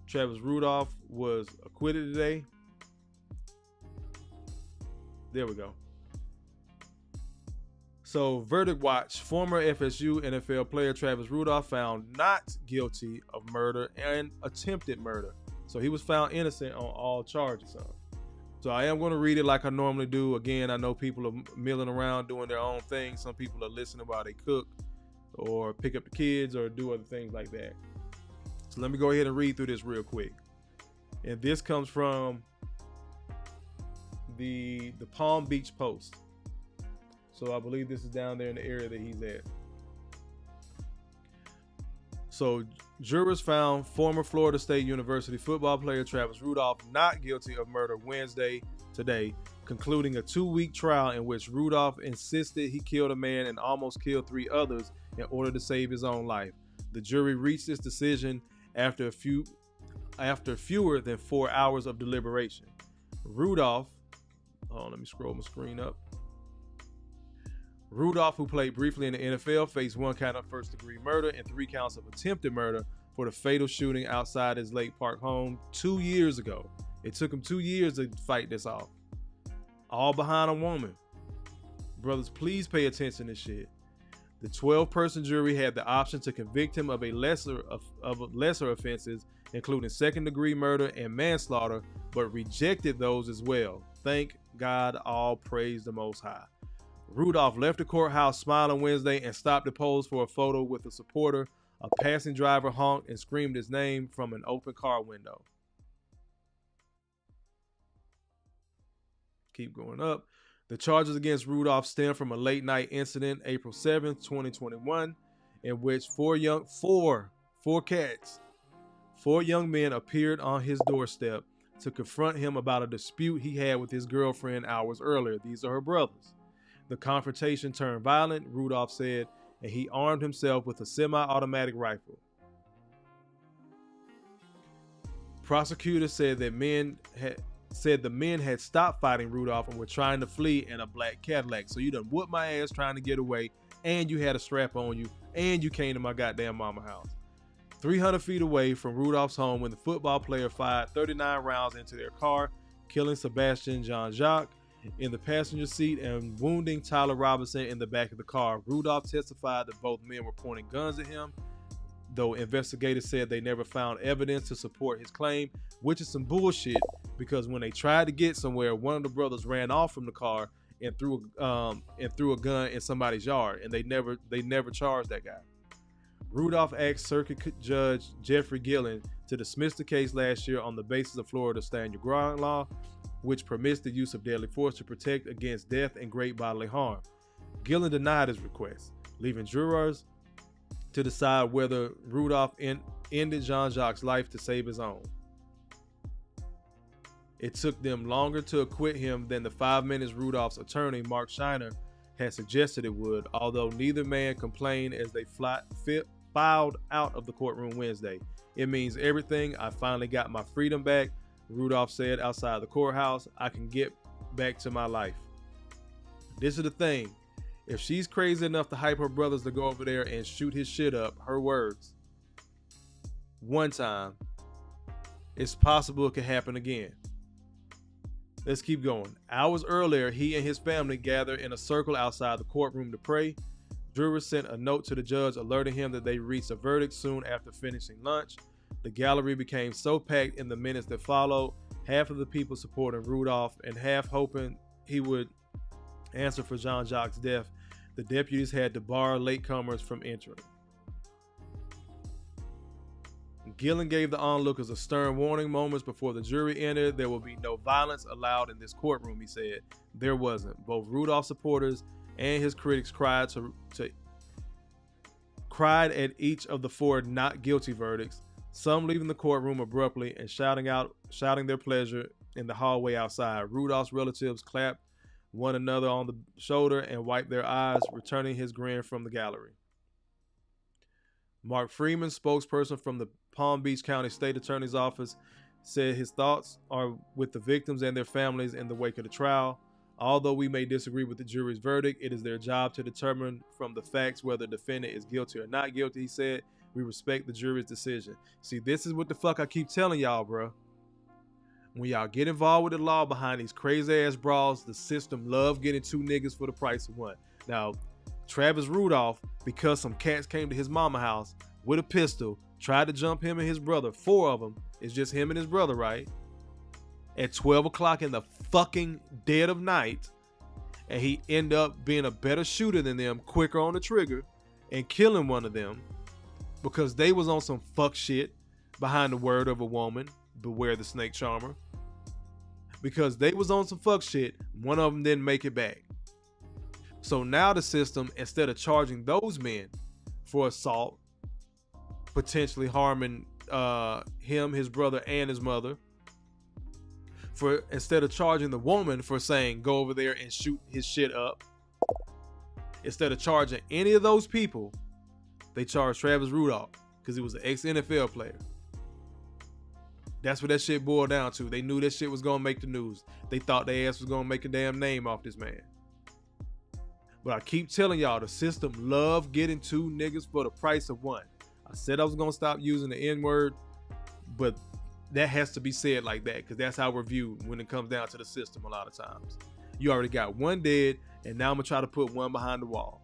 Travis Rudolph was acquitted today. There we go. So, Verdict Watch, former FSU NFL player Travis Rudolph found not guilty of murder and attempted murder. So, he was found innocent on all charges. So, I am going to read it like I normally do. Again, I know people are milling around doing their own thing. Some people are listening while they cook or pick up the kids or do other things like that. So, let me go ahead and read through this real quick. And this comes from the Palm Beach Post. So I believe this is down there in the area that he's at. So jurors found former Florida State University football player Travis Rudolph not guilty of murder Wednesday today, concluding a 2-week trial in which Rudolph insisted he killed a man and almost killed 3 others in order to save his own life. The jury reached this decision after fewer than 4 hours of deliberation. Rudolph, let me scroll my screen up. Rudolph, who played briefly in the NFL, faced 1 count of first-degree murder and 3 counts of attempted murder for the fatal shooting outside his Lake Park home 2 years ago. It took him 2 years to fight this off. All behind a woman. Brothers, please pay attention to this shit. The 12-person jury had the option to convict him of lesser offenses, including second-degree murder and manslaughter, but rejected those as well. Thank God, all praise the Most High. Rudolph left the courthouse smiling Wednesday and stopped to pose for a photo with a supporter. A passing driver honked and screamed his name from an open car window. Keep going up. The charges against Rudolph stem from a late night incident April 7th, 2021, in which four young men appeared on his doorstep to confront him about a dispute he had with his girlfriend hours earlier. These are her brothers. The confrontation turned violent, Rudolph said, and he armed himself with a semi-automatic rifle. Prosecutors said the men had stopped fighting Rudolph and were trying to flee in a black Cadillac. So you done whooped my ass trying to get away, and you had a strap on you, and you came to my goddamn mama house. 300 feet away from Rudolph's home when the football player fired 39 rounds into their car, killing Sebastian Jean-Jacques in the passenger seat and wounding Tyler Robinson in the back of the car. Rudolph testified that both men were pointing guns at him, though investigators said they never found evidence to support his claim, which is some bullshit, because when they tried to get somewhere, one of the brothers ran off from the car and threw a gun in somebody's yard, and they never charged that guy. Rudolph asked Circuit Judge Jeffrey Gillen to dismiss the case last year on the basis of Florida's Stand Your Ground law, which permits the use of deadly force to protect against death and great bodily harm. Gillen denied his request, leaving jurors to decide whether Rudolph ended Jean-Jacques' life to save his own. It took them longer to acquit him than the 5 minutes Rudolph's attorney, Mark Scheiner, had suggested it would, although neither man complained as they filed out of the courtroom Wednesday. It means everything. I finally got my freedom back, Rudolph said outside the courthouse. I can get back to my life. This is the thing. If she's crazy enough to hype her brothers to go over there and shoot his shit up, her words, one time, it's possible it could happen again. Let's keep going. Hours earlier, he and his family gathered in a circle outside the courtroom to pray. Jurors sent a note to the judge alerting him that they reached a verdict soon after finishing lunch. The gallery became so packed in the minutes that followed, half of the people supporting Rudolph and half hoping he would answer for Jean-Jacques' death. The deputies had to bar latecomers from entering. Gillen gave the onlookers a stern warning moments before the jury entered. There will be no violence allowed in this courtroom, he said. There wasn't. Both Rudolph supporters and his critics cried at each of the 4 not guilty verdicts, some leaving the courtroom abruptly and shouting their pleasure in the hallway outside. Rudolph's relatives clapped one another on the shoulder and wiped their eyes, returning his grin from the gallery. Mark Freeman, spokesperson from the Palm Beach County State Attorney's Office, said his thoughts are with the victims and their families in the wake of the trial. Although we may disagree with the jury's verdict, it is their job to determine from the facts whether the defendant is guilty or not guilty, he said. We respect the jury's decision. See, this is what the fuck I keep telling y'all, bro. When y'all get involved with the law behind these crazy ass brawls, the system love getting 2 niggas for the price of 1. Now, Travis Rudolph, because some cats came to his mama house with a pistol, tried to jump him and his brother. 4 of them. It's just him and his brother, right? At 12 o'clock in the fucking dead of night. And he ended up being a better shooter than them, quicker on the trigger, and killing one of them because they was on some fuck shit behind the word of a woman. Beware the snake charmer. Because they was on some fuck shit, one of them didn't make it back. So now the system, instead of charging those men for assault, potentially harming him, his brother, and his mother, instead of charging the woman for saying go over there and shoot his shit up, instead of charging any of those people, they charged Travis Rudolph because he was an ex-NFL player. That's what that shit boiled down to. They knew that shit was gonna make the news. They thought their ass was gonna make a damn name off this man. But I keep telling y'all, the system love getting 2 niggas for the price of 1. I said I was gonna stop using the N-word, but that has to be said like that, because that's how we're viewed when it comes down to the system a lot of times. You already got 1 dead, and now I'm gonna try to put 1 behind the wall.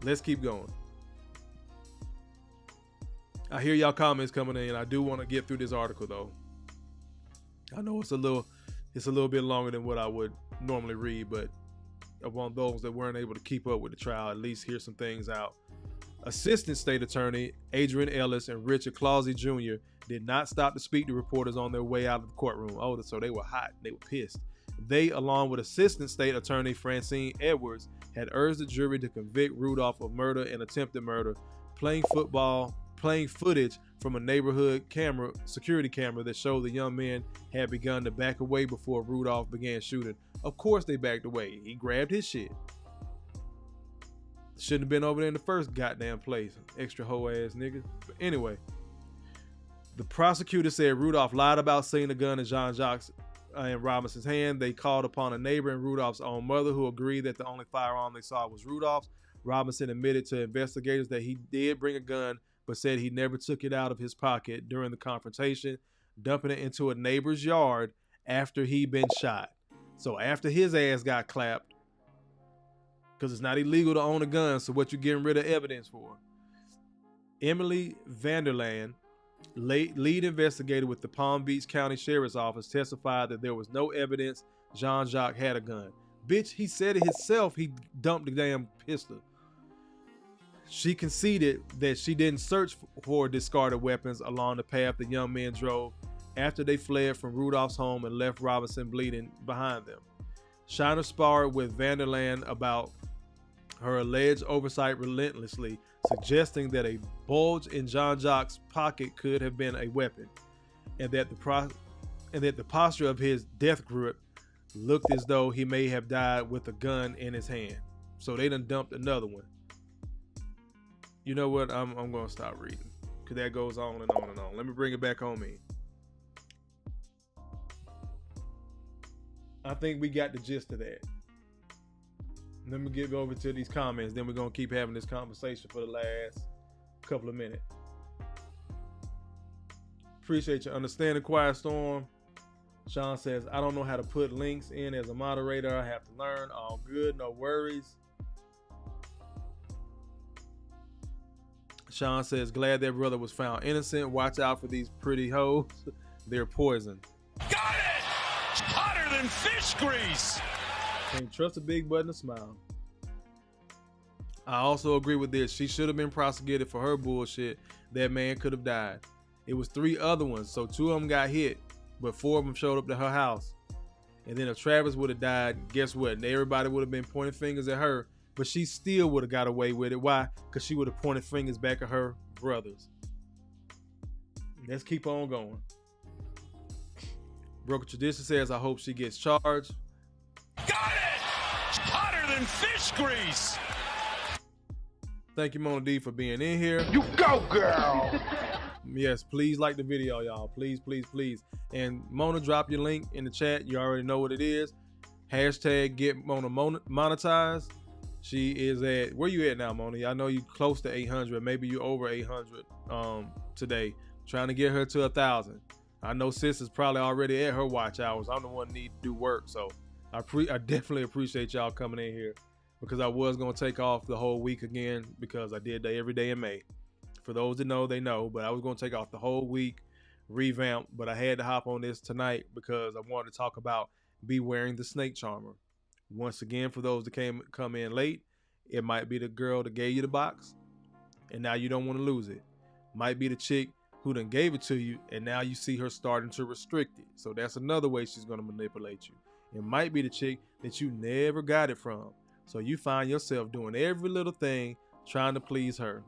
Let's keep going. I hear y'all comments coming in. I do want to get through this article though. I know it's a little bit longer than what I would normally read, but I want those that weren't able to keep up with the trial at least hear some things out. Assistant State Attorney Adrian Ellis and Richard Clausey Jr. did not stop to speak to reporters on their way out of the courtroom. Oh, so they were hot. They were pissed. They, along with Assistant State Attorney Francine Edwards, had urged the jury to convict Rudolph of murder and attempted murder, playing footage from a neighborhood security camera that showed the young men had begun to back away before Rudolph began shooting. Of course they backed away. He grabbed his shit. Shouldn't have been over there in the first goddamn place. Extra hoe ass nigga. But anyway, the prosecutor said Rudolph lied about seeing the gun in Jean-Jacques in Robinson's hand. They called upon a neighbor and Rudolph's own mother, who agreed that the only firearm they saw was Rudolph's. Robinson admitted to investigators that he did bring a gun, but said he never took it out of his pocket during the confrontation, dumping it into a neighbor's yard after he'd been shot. So after his ass got clapped, because it's not illegal to own a gun, so what you getting rid of evidence for? Emily Vanderland, lead investigator with the Palm Beach County Sheriff's Office, testified that there was no evidence Jean-Jacques had a gun. Bitch, he said it himself. He dumped the damn pistol. She conceded that she didn't search for discarded weapons along the path the young men drove after they fled from Rudolph's home and left Robinson bleeding behind them. Shiner sparred with Vanderland about her alleged oversight relentlessly, suggesting that a bulge in Jean-Jacques' pocket could have been a weapon, and that the posture of his death grip looked as though he may have died with a gun in his hand. So they done dumped another one. You know what? I'm going to stop reading, because that goes on and on and on. Let me bring it back on me. I think we got the gist of that. Let me get over to these comments. Then we're going to keep having this conversation for the last couple of minutes. Appreciate your understanding, Quiet Storm. Sean says, I don't know how to put links in as a moderator. I have to learn. All good. No worries. Sean says, glad that brother was found innocent. Watch out for these pretty hoes. They're poison. Got it! Hotter than fish grease! Can't trust a big button to smile. I also agree with this. She should have been prosecuted for her bullshit. That man could have died. It was 3 other ones, so 2 of them got hit, but 4 of them showed up to her house. And then if Travis would have died, guess what? And everybody would have been pointing fingers at her, but she still would have got away with it. Why? Because she would have pointed fingers back at her brothers. Let's keep on going. Broken Tradition says, I hope she gets charged. Got it! Hotter than fish grease! Thank you, Mona D, for being in here. You go, girl! Yes, please like the video, y'all. Please, please, please. And Mona, drop your link in the chat. You already know what it is. Hashtag get Mona monetized. She is at, where you at now, Mona? I know you close to 800. Maybe you over 800 today. Trying to get her to 1,000. I know sis is probably already at her watch hours. I'm the one that need to do work. So I definitely appreciate y'all coming in here, because I was going to take off the whole week again, because I did that every day in May. For those that know, they know, but I was going to take off the whole week, revamp, but I had to hop on this tonight because I wanted to talk about be wearing the snake charmer. Once again, for those that come in late, it might be the girl that gave you the box, and now you don't want to lose it. Might be the chick who done gave it to you, and now you see her starting to restrict it. So that's another way she's going to manipulate you. It might be the chick that you never got it from. So you find yourself doing every little thing trying to please her.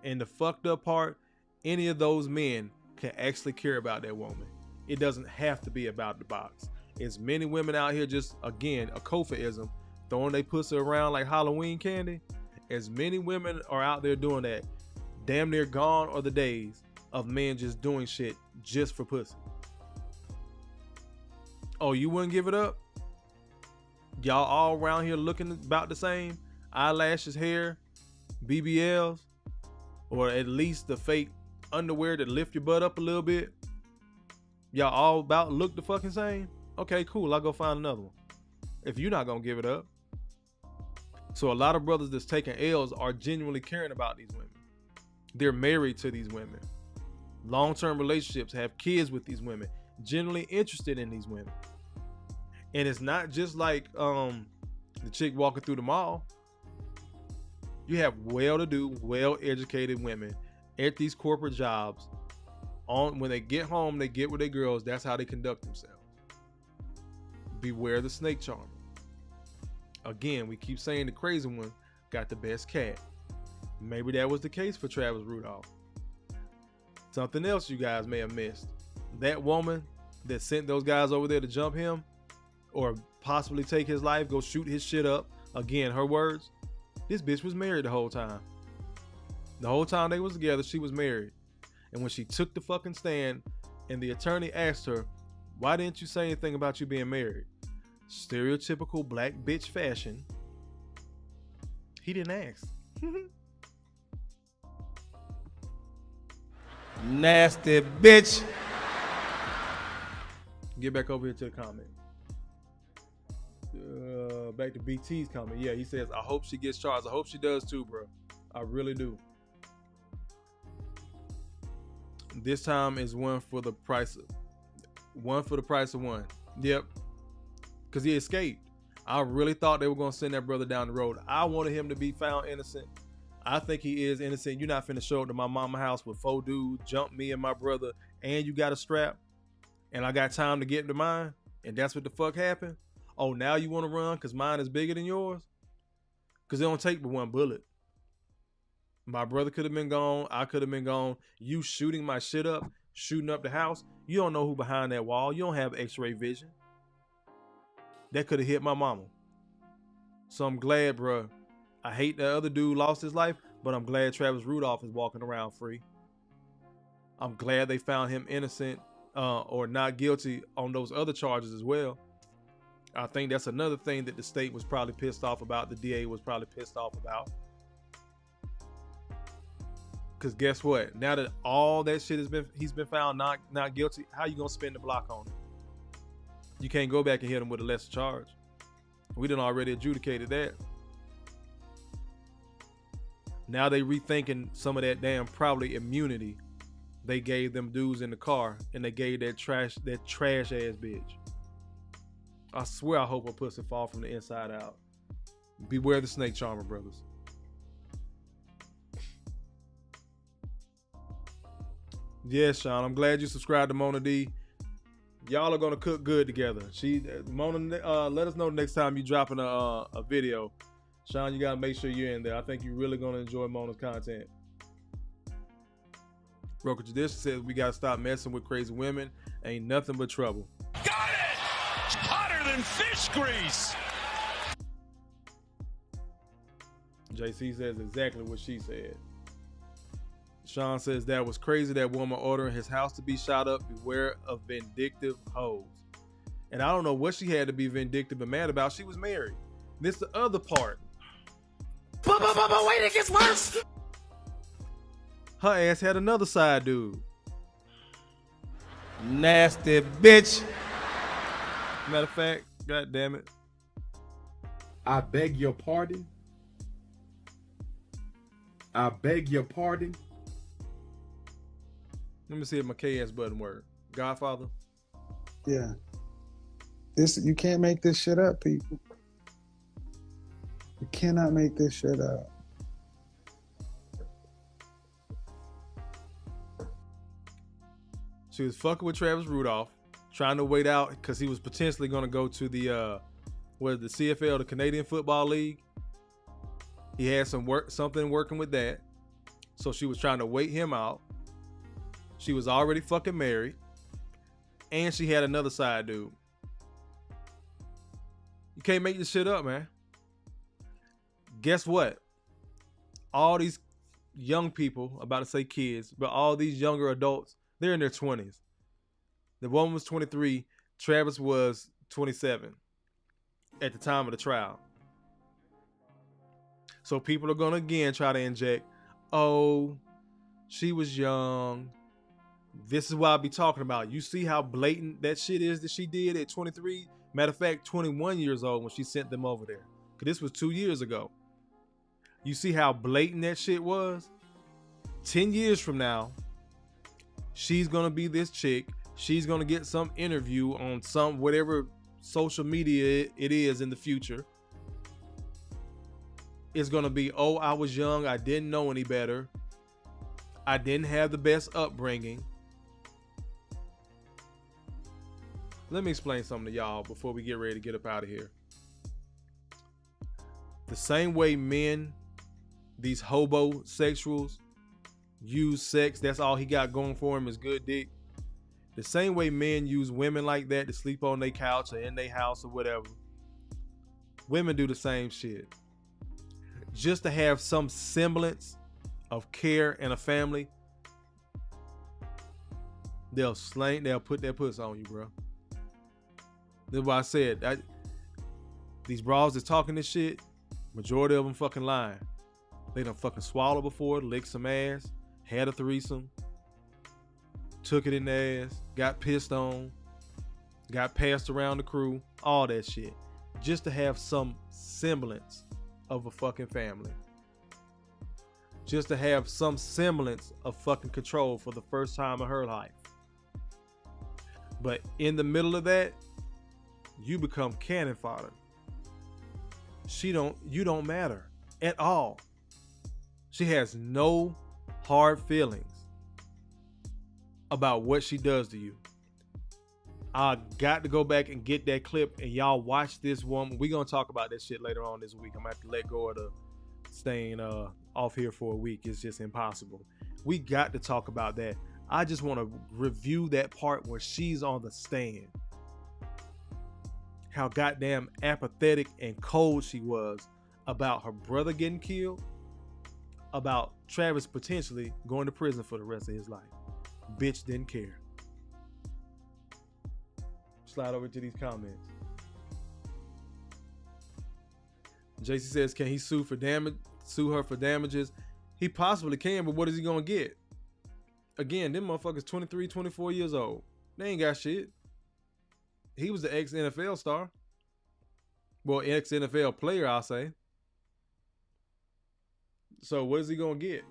And the fucked up part, any of those men can actually care about that woman. It doesn't have to be about the box. There's many women out here just, again, a Kofa-ism, throwing their pussy around like Halloween candy. As many women are out there doing that, damn near gone are the days of men just doing shit just for pussy. Oh, you wouldn't give it up? Y'all all around here looking about the same, eyelashes, hair, BBLs, or at least the fake underwear that lift your butt up a little bit. Y'all all about look the fucking same? Okay, cool. I'll go find another one. If you're not gonna give it up. So a lot of brothers that's taking L's are genuinely caring about these women. They're married to these women. Long-term relationships, have kids with these women, genuinely interested in these women. And it's not just like the chick walking through the mall. You have well-to-do, well-educated women at these corporate jobs. When they get home, they get with their girls. That's how they conduct themselves. Beware the snake charmer. Again, we keep saying the crazy one got the best cat. Maybe that was the case for Travis Rudolph. Something else you guys may have missed. That woman that sent those guys over there to jump him or possibly take his life, go shoot his shit up. Again, her words, this bitch was married the whole time. The whole time they was together, she was married. And when she took the fucking stand and the attorney asked her, why didn't you say anything about you being married? Stereotypical black bitch fashion. He didn't ask. Nasty bitch. Get back over here to the comment. Back to BT's comment. Yeah, he says, I hope she gets charged. I hope she does too, bro. I really do. This time is one for the price of one. Yep. Because he escaped. I really thought they were going to send that brother down the road. I wanted him to be found innocent. I think he is innocent. You're not finna show up to my mama house with 4 dudes, jump me and my brother, and you got a strap, and I got time to get into mine, and that's what the fuck happened? Oh, now you want to run because mine is bigger than yours? Because it don't take but one bullet. My brother could have been gone. I could have been gone. You shooting my shit up, shooting up the house. You don't know who behind that wall. You don't have x-ray vision. That could have hit my mama. So I'm glad, bro. I hate that other dude lost his life, but I'm glad Travis Rudolph is walking around free. I'm glad they found him innocent or not guilty on those other charges as well. I think that's another thing that the state was probably pissed off about. The DA was probably pissed off about. Because guess what? Now that all that shit he's been found not guilty, how you gonna spin the block on him? You can't go back and hit him with a lesser charge. We done already adjudicated that. Now they rethinking some of that damn probably immunity they gave them dudes in the car, and they gave that trash ass bitch. I swear I hope her pussy fall from the inside out. Beware the snake charmer, brothers. Yes, Sean, I'm glad you subscribed to Mona D. Y'all are gonna cook good together. Mona, let us know next time you dropping a video. Sean, you gotta make sure you're in there. I think you're really gonna enjoy Mona's content. Broker Tradition says we gotta stop messing with crazy women. Ain't nothing but trouble. Got it! It's hotter than fish grease. JC says exactly what she said. Sean says that was crazy. That woman ordering his house to be shot up. Beware of vindictive hoes. And I don't know what she had to be vindictive and mad about. She was married. This the other part. But wait, it gets worse. Her ass had another side dude. Nasty bitch. Matter of fact, god damn it. I beg your pardon. I beg your pardon. Let me see if my KS button work. Godfather. Yeah. You can't make this shit up, people. You cannot make this shit up. She was fucking with Travis Rudolph, trying to wait out because he was potentially going to go to the CFL, the Canadian Football League. He had something working with that, so she was trying to wait him out. She was already fucking married, and she had another side dude. You can't make this shit up, man. Guess what? All these young people, about to say kids, but all these younger adults, they're in their 20s. The woman was 23. Travis was 27 at the time of the trial. So people are going to again try to inject, oh, she was young. This is what I'll be talking about. You see how blatant that shit is that she did at 23? Matter of fact, 21 years old when she sent them over there. Because this was 2 years ago. You see how blatant that shit was? 10 years from now, she's going to be this chick. She's going to get some interview on some whatever social media it is in the future. It's going to be, oh, I was young. I didn't know any better. I didn't have the best upbringing. Let me explain something to y'all before we get ready to get up out of here. The same way men, these hobosexuals, use sex, that's all he got going for him is good dick. The same way men use women like that to sleep on their couch or in their house or whatever. Women do the same shit. Just to have some semblance of care and a family, they'll put their puss on you, bro. That's why I said these bras that's talking this shit, majority of them fucking lying. They done fucking swallowed before, licked some ass, had a threesome, took it in the ass, got pissed on, got passed around the crew, all that shit. Just to have some semblance of a fucking family. Just to have some semblance of fucking control for the first time of her life. But in the middle of that, you become cannon fodder. You don't matter at all. She has no hard feelings about what she does to you. I got to go back and get that clip and y'all watch this woman. We're going to talk about that shit later on this week. I'm going to have to let go of the staying off here for a week. It's just impossible. We got to talk about that. I just want to review that part where she's on the stand. How goddamn apathetic and cold she was about her brother getting killed, about Travis potentially going to prison for the rest of his life. Bitch didn't care. Slide over to these comments. JC says, can he sue her for damages? He possibly can, but what is he gonna get? Again, them motherfuckers 23, 24 years old. They ain't got shit. He was the ex-NFL star. Well, ex-NFL player, I'll say. So what is he gonna get?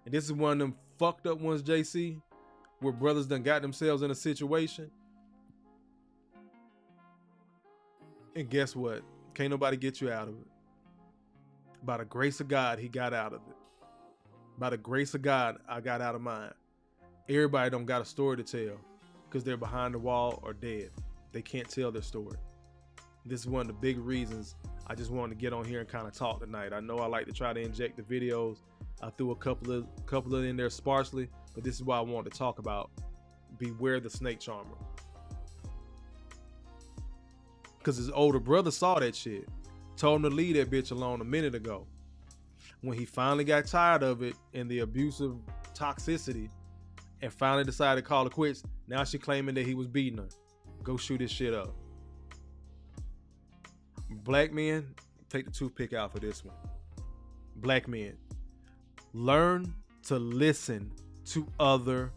And this is one of them fucked up ones, JC, where brothers done got themselves in a situation. And guess what? Can't nobody get you out of it. By the grace of God, he got out of it. By the grace of God, I got out of mine. Everybody don't got a story to tell because they're behind the wall or dead. They can't tell their story. This is one of the big reasons I just wanted to get on here and kind of talk tonight. I know I like to try to inject the videos. I threw a couple of in there sparsely, but this is why I wanted to talk about beware the snake charmer. Because his older brother saw that shit. Told him to leave that bitch alone a minute ago. When he finally got tired of it and the abusive toxicity and finally decided to call it quits, now she claiming that he was beating her. Go shoot his shit up. Black men, take the toothpick out for this one. Black men, learn to listen to other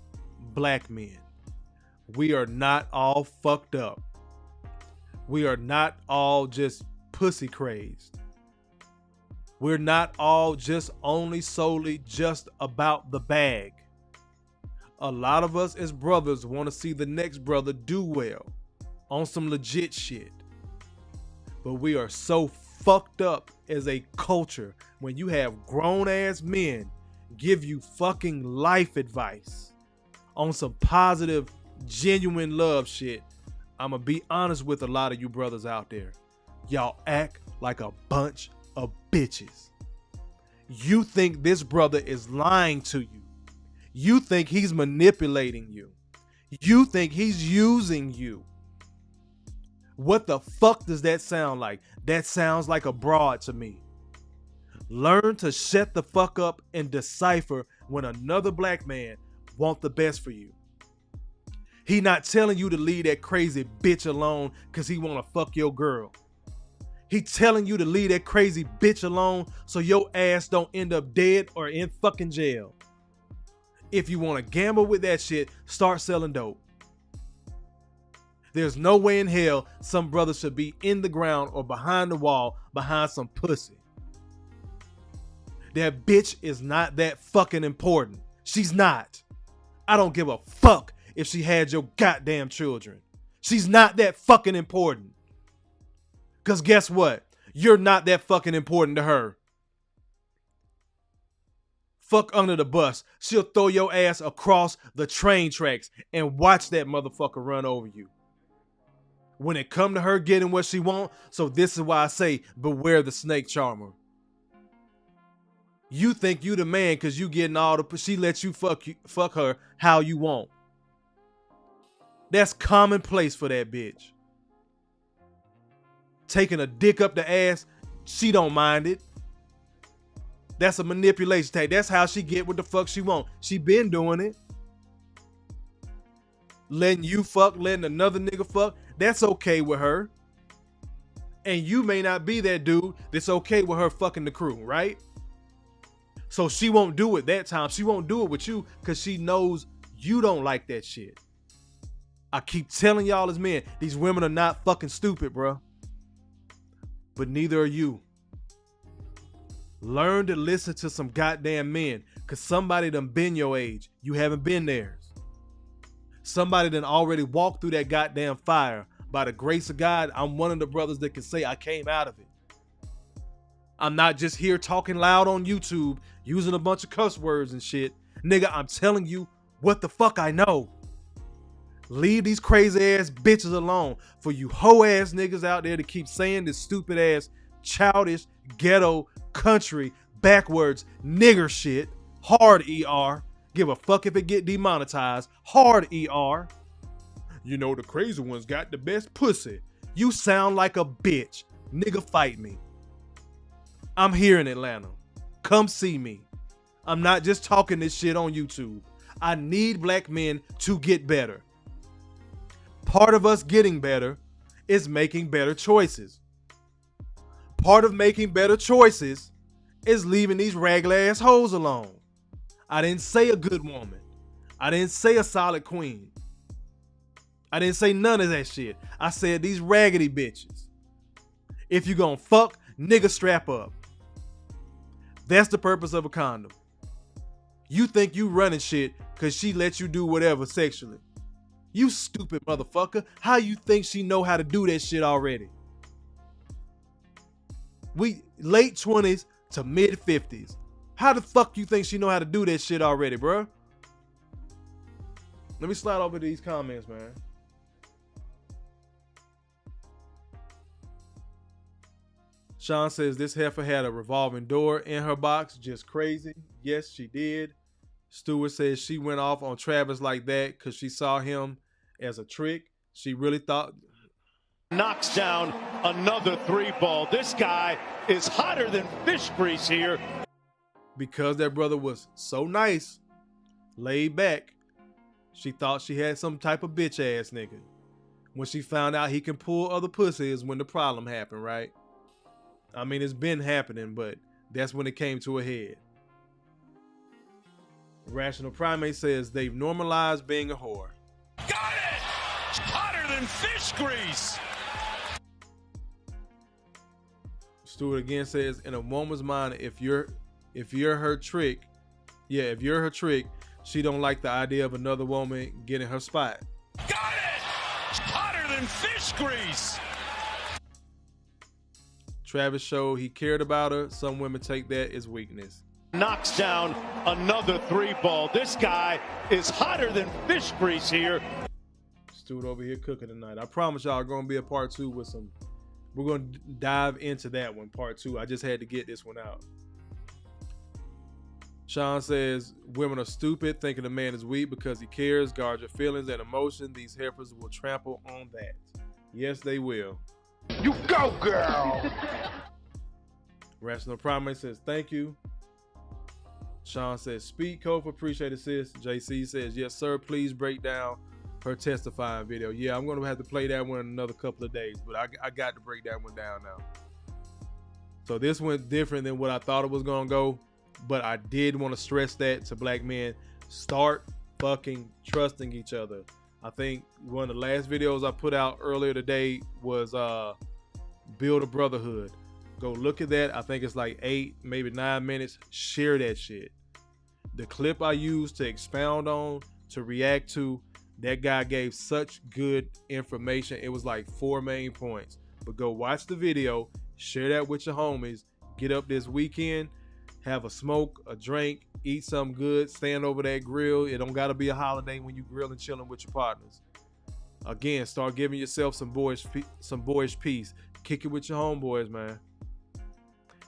black men. We are not all fucked up. We are not all just pussy crazed. We're not all just solely just about the bag. A lot of us as brothers want to see the next brother do well on some legit shit. But we are so fucked up as a culture when you have grown ass men give you fucking life advice on some positive, genuine love shit. I'm gonna be honest with a lot of you brothers out there. Y'all act like a bunch of bitches. You think this brother is lying to you. You think he's manipulating you. You think he's using you. What the fuck does that sound like? That sounds like a broad to me. Learn to shut the fuck up and decipher when another black man wants the best for you. He not telling you to leave that crazy bitch alone because he want to fuck your girl. He telling you to leave that crazy bitch alone so your ass don't end up dead or in fucking jail. If you want to gamble with that shit, start selling dope. There's no way in hell some brother should be in the ground or behind the wall behind some pussy. That bitch is not that fucking important. She's not. I don't give a fuck if she had your goddamn children. She's not that fucking important. Because guess what? You're not that fucking important to her. Fuck under the bus. She'll throw your ass across the train tracks and watch that motherfucker run over you. When it come to her getting what she want, so this is why I say beware the snake charmer. You think you the man because you getting all the, she lets you fuck her how you want. That's commonplace for that bitch. Taking a dick up the ass, she don't mind it. That's a manipulation tactic. That's how she get what the fuck she want. She been doing it. Letting you fuck, letting another nigga fuck, that's okay with her. And you may not be that dude that's okay with her fucking the crew, right? So she won't do it that time. She won't do it with you because she knows you don't like that shit. I keep telling y'all as men, these women are not fucking stupid, bro. But neither are you. Learn to listen to some goddamn men, because somebody done been your age. You haven't been theirs. Somebody done already walked through that goddamn fire. By the grace of God, I'm one of the brothers that can say I came out of it. I'm not just here talking loud on YouTube, using a bunch of cuss words and shit. Nigga, I'm telling you what the fuck I know. Leave these crazy ass bitches alone. For you hoe ass niggas out there to keep saying this stupid ass, childish, ghetto, country, backwards, nigger shit. Hard ER. Give a fuck if it get demonetized. Hard ER. You know the crazy ones got the best pussy. You sound like a bitch. Nigga, fight me. I'm here in Atlanta. Come see me. I'm not just talking this shit on YouTube. I need black men to get better. Part of us getting better is making better choices. Part of making better choices is leaving these regular ass hoes alone. I didn't say a good woman. I didn't say a solid queen. I didn't say none of that shit. I said these raggedy bitches. If you gonna fuck, nigga, strap up. That's the purpose of a condom. You think you running shit because she lets you do whatever sexually. You stupid motherfucker. How you think she know how to do that shit already? We late 20s to mid 50s. How the fuck you think she know how to do that shit already, bro? Let me slide over these comments, man. Sean says this heifer had a revolving door in her box. Just crazy. Yes, she did. Stewart says she went off on Travis like that because she saw him as a trick. She really thought. Knocks down another 3-ball. This guy is hotter than fish grease here. Because that brother was so nice, laid back, she thought she had some type of bitch ass nigga. When she found out he can pull other pussies when the problem happened, right? I mean, it's been happening, but that's when it came to a head. Rational Primate says they've normalized being a whore. Got it! Hotter than fish grease. Stewart again says, in a woman's mind, if you're her trick, she don't like the idea of another woman getting her spot. Got it! Hotter than fish grease. Travis showed he cared about her. Some women take that as weakness. Knocks down another 3-ball. This guy is hotter than fish grease here. Stewart over here cooking tonight. I promise y'all going to be a part 2 with some. We're going to dive into that one, part 2. I just had to get this one out. Sean says women are stupid, thinking a man is weak because he cares. Guard your feelings and emotions. These heifers will trample on that. Yes, they will. You go, girl. Rational Primate says, thank you. Sean says, speak, Kofa, appreciate it, sis. JC says, yes, sir, please break down her testifying video. Yeah, I'm going to have to play that one in another couple of days, but I got to break that one down now. So this went different than what I thought it was going to go, but I did want to stress that to black men. Start fucking trusting each other. I think one of the last videos I put out earlier today was Build a Brotherhood. Go look at that. I think it's like 8, maybe 9 minutes. Share that shit. The clip I used to expound on, to react to, that guy gave such good information. It was like 4 main points. But go watch the video, share that with your homies, get up this weekend, have a smoke, a drink, eat something good, stand over that grill. It don't gotta be a holiday when you grilling, chilling with your partners. Again, start giving yourself some boyish peace. Kick it with your homeboys, man.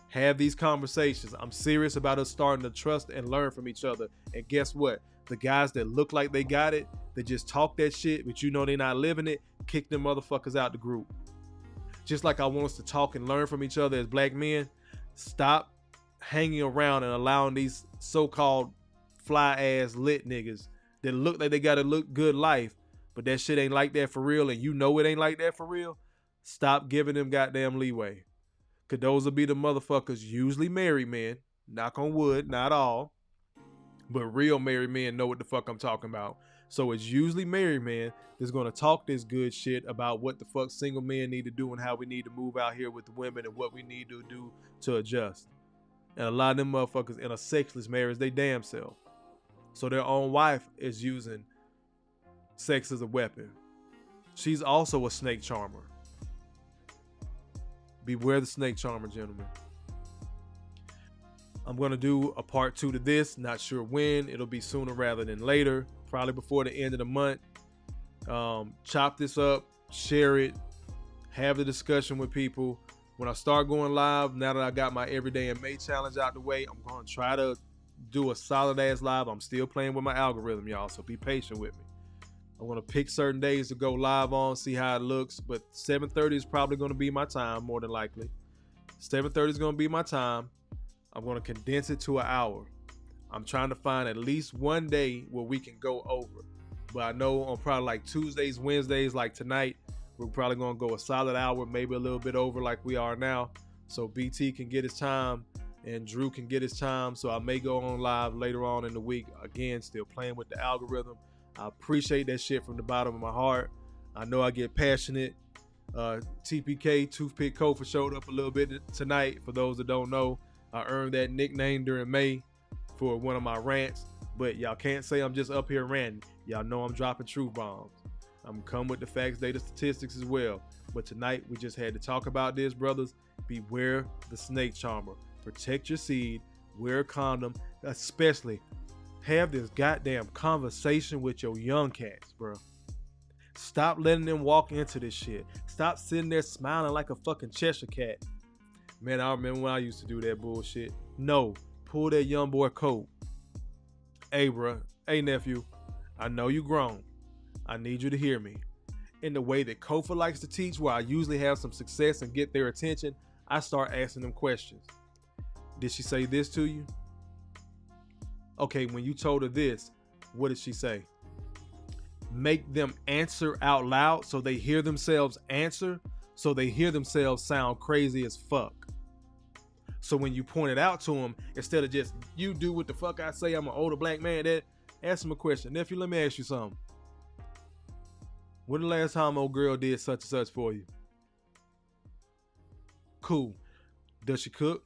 Have these conversations. I'm serious about us starting to trust and learn from each other. And guess what? The guys that look like they got it, they just talk that shit, but you know they're not living it, kick them motherfuckers out the group. Just like I want us to talk and learn from each other as black men, stop hanging around and allowing these so-called fly-ass lit niggas that look like they got a look good life, but that shit ain't like that for real, and you know it ain't like that for real. Stop giving them goddamn leeway. Cause those will be the motherfuckers, usually married men, knock on wood, not all, but real married men know what the fuck I'm talking about. So it's usually married men that's gonna talk this good shit about what the fuck single men need to do and how we need to move out here with the women and what we need to do to adjust. And a lot of them motherfuckers in a sexless marriage, they damn self. So their own wife is using sex as a weapon. She's also a snake charmer. Beware the snake charmer, gentlemen. I'm going to do a part 2 to this. Not sure when. It'll be sooner rather than later. Probably before the end of the month. Chop this up. Share it. Have the discussion with people. When I start going live, now that I got my Everyday in May challenge out the way, I'm going to try to do a solid ass live. I'm still playing with my algorithm, y'all, so be patient with me. I'm going to pick certain days to go live on, see how it looks, but 7:30 is probably going to be my time, more than likely. 7:30 is going to be my time. I'm going to condense it to an hour. I'm trying to find at least one day where we can go over. But I know on probably like Tuesdays, Wednesdays, like tonight, we're probably going to go a solid hour, maybe a little bit over like we are now. So BT can get his time and Drew can get his time. So I may go on live later on in the week. Again, still playing with the algorithm. I appreciate that shit from the bottom of my heart. I know I get passionate. TPK, Toothpick Kofa, showed up a little bit tonight. For those that don't know, I earned that nickname during May for one of my rants. But y'all can't say I'm just up here ranting. Y'all know I'm dropping truth bombs. I'm come with the facts, data, statistics as well. But tonight we just had to talk about this, brothers. Beware the snake charmer. Protect your seed. Wear a condom. Especially have this goddamn conversation with your young cats, bro. Stop letting them walk into this shit. Stop sitting there smiling like a fucking Cheshire cat. Man, I remember when I used to do that bullshit. No, pull that young boy coat. Hey, bro. Hey, nephew. I know you grown. I need you to hear me. In the way that Kofa likes to teach, where I usually have some success and get their attention, I start asking them questions. Did she say this to you? Okay, when you told her this, what did she say? Make them answer out loud so they hear themselves answer, so they hear themselves sound crazy as fuck. So when you point it out to them, instead of just, you do what the fuck I say, I'm an older black man, that ask them a question. Nephew, let me ask you something. When the last time old girl did such and such for you? Cool. Does she cook?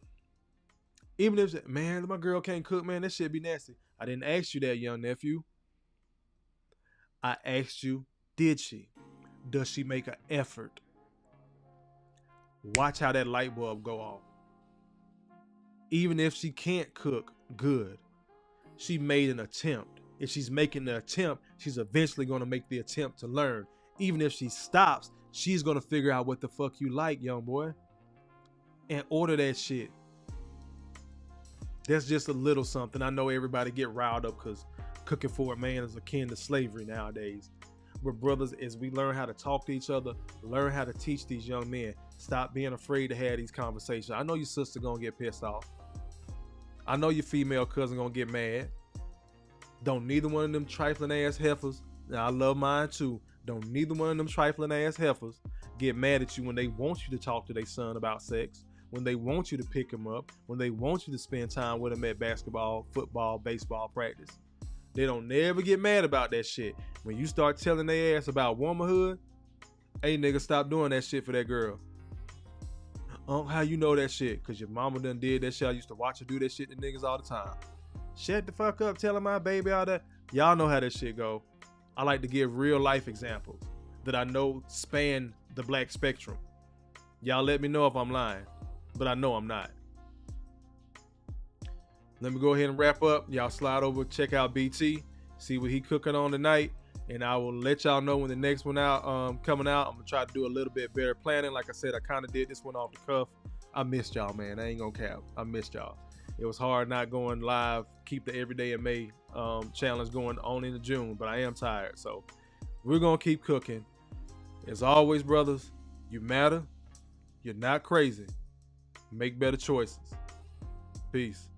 Even if, man, my girl can't cook, man, that shit be nasty. I didn't ask you that, young nephew. I asked you, did she? Does she make an effort? Watch how that light bulb go off. Even if she can't cook good, she made an attempt. If she's making the attempt, she's eventually going to make the attempt to learn. Even if she stops, she's going to figure out what the fuck you like, young boy. And order that shit. That's just a little something. I know everybody get riled up because cooking for a man is akin to slavery nowadays. But brothers, as we learn how to talk to each other, learn how to teach these young men, Stop being afraid to have these conversations. I know your sister gonna get pissed off. I know your female cousin gonna get mad. Don't neither one of them trifling ass heifers, now I love mine too, don't neither one of them trifling ass heifers get mad at you when they want you to talk to their son about sex, when they want you to pick him up, when they want you to spend time with him at basketball, football, baseball practice. They don't never get mad about that shit. When you start telling their ass about womanhood, hey nigga, stop doing that shit for that girl. How you know that shit? Cause your mama done did that shit. I used to watch her do that shit to niggas all the time. Shut the fuck up, telling my baby all that. Y'all know how that shit go. I like to give real life examples that I know span the black spectrum. Y'all let me know if I'm lying, but I know I'm not. Let me go ahead and wrap up. Y'all slide over, check out BT, see what he cooking on tonight, and I will let y'all know when the next one out coming out. I'm gonna try to do a little bit better planning. Like I said, I kind of did this one off the cuff. I missed y'all, man. I ain't gonna cap. I missed y'all. It was hard not going live. Keep the Everyday in May challenge going on into June, but I am tired. So we're gonna keep cooking. As always, brothers, you matter. You're not crazy. Make better choices. Peace.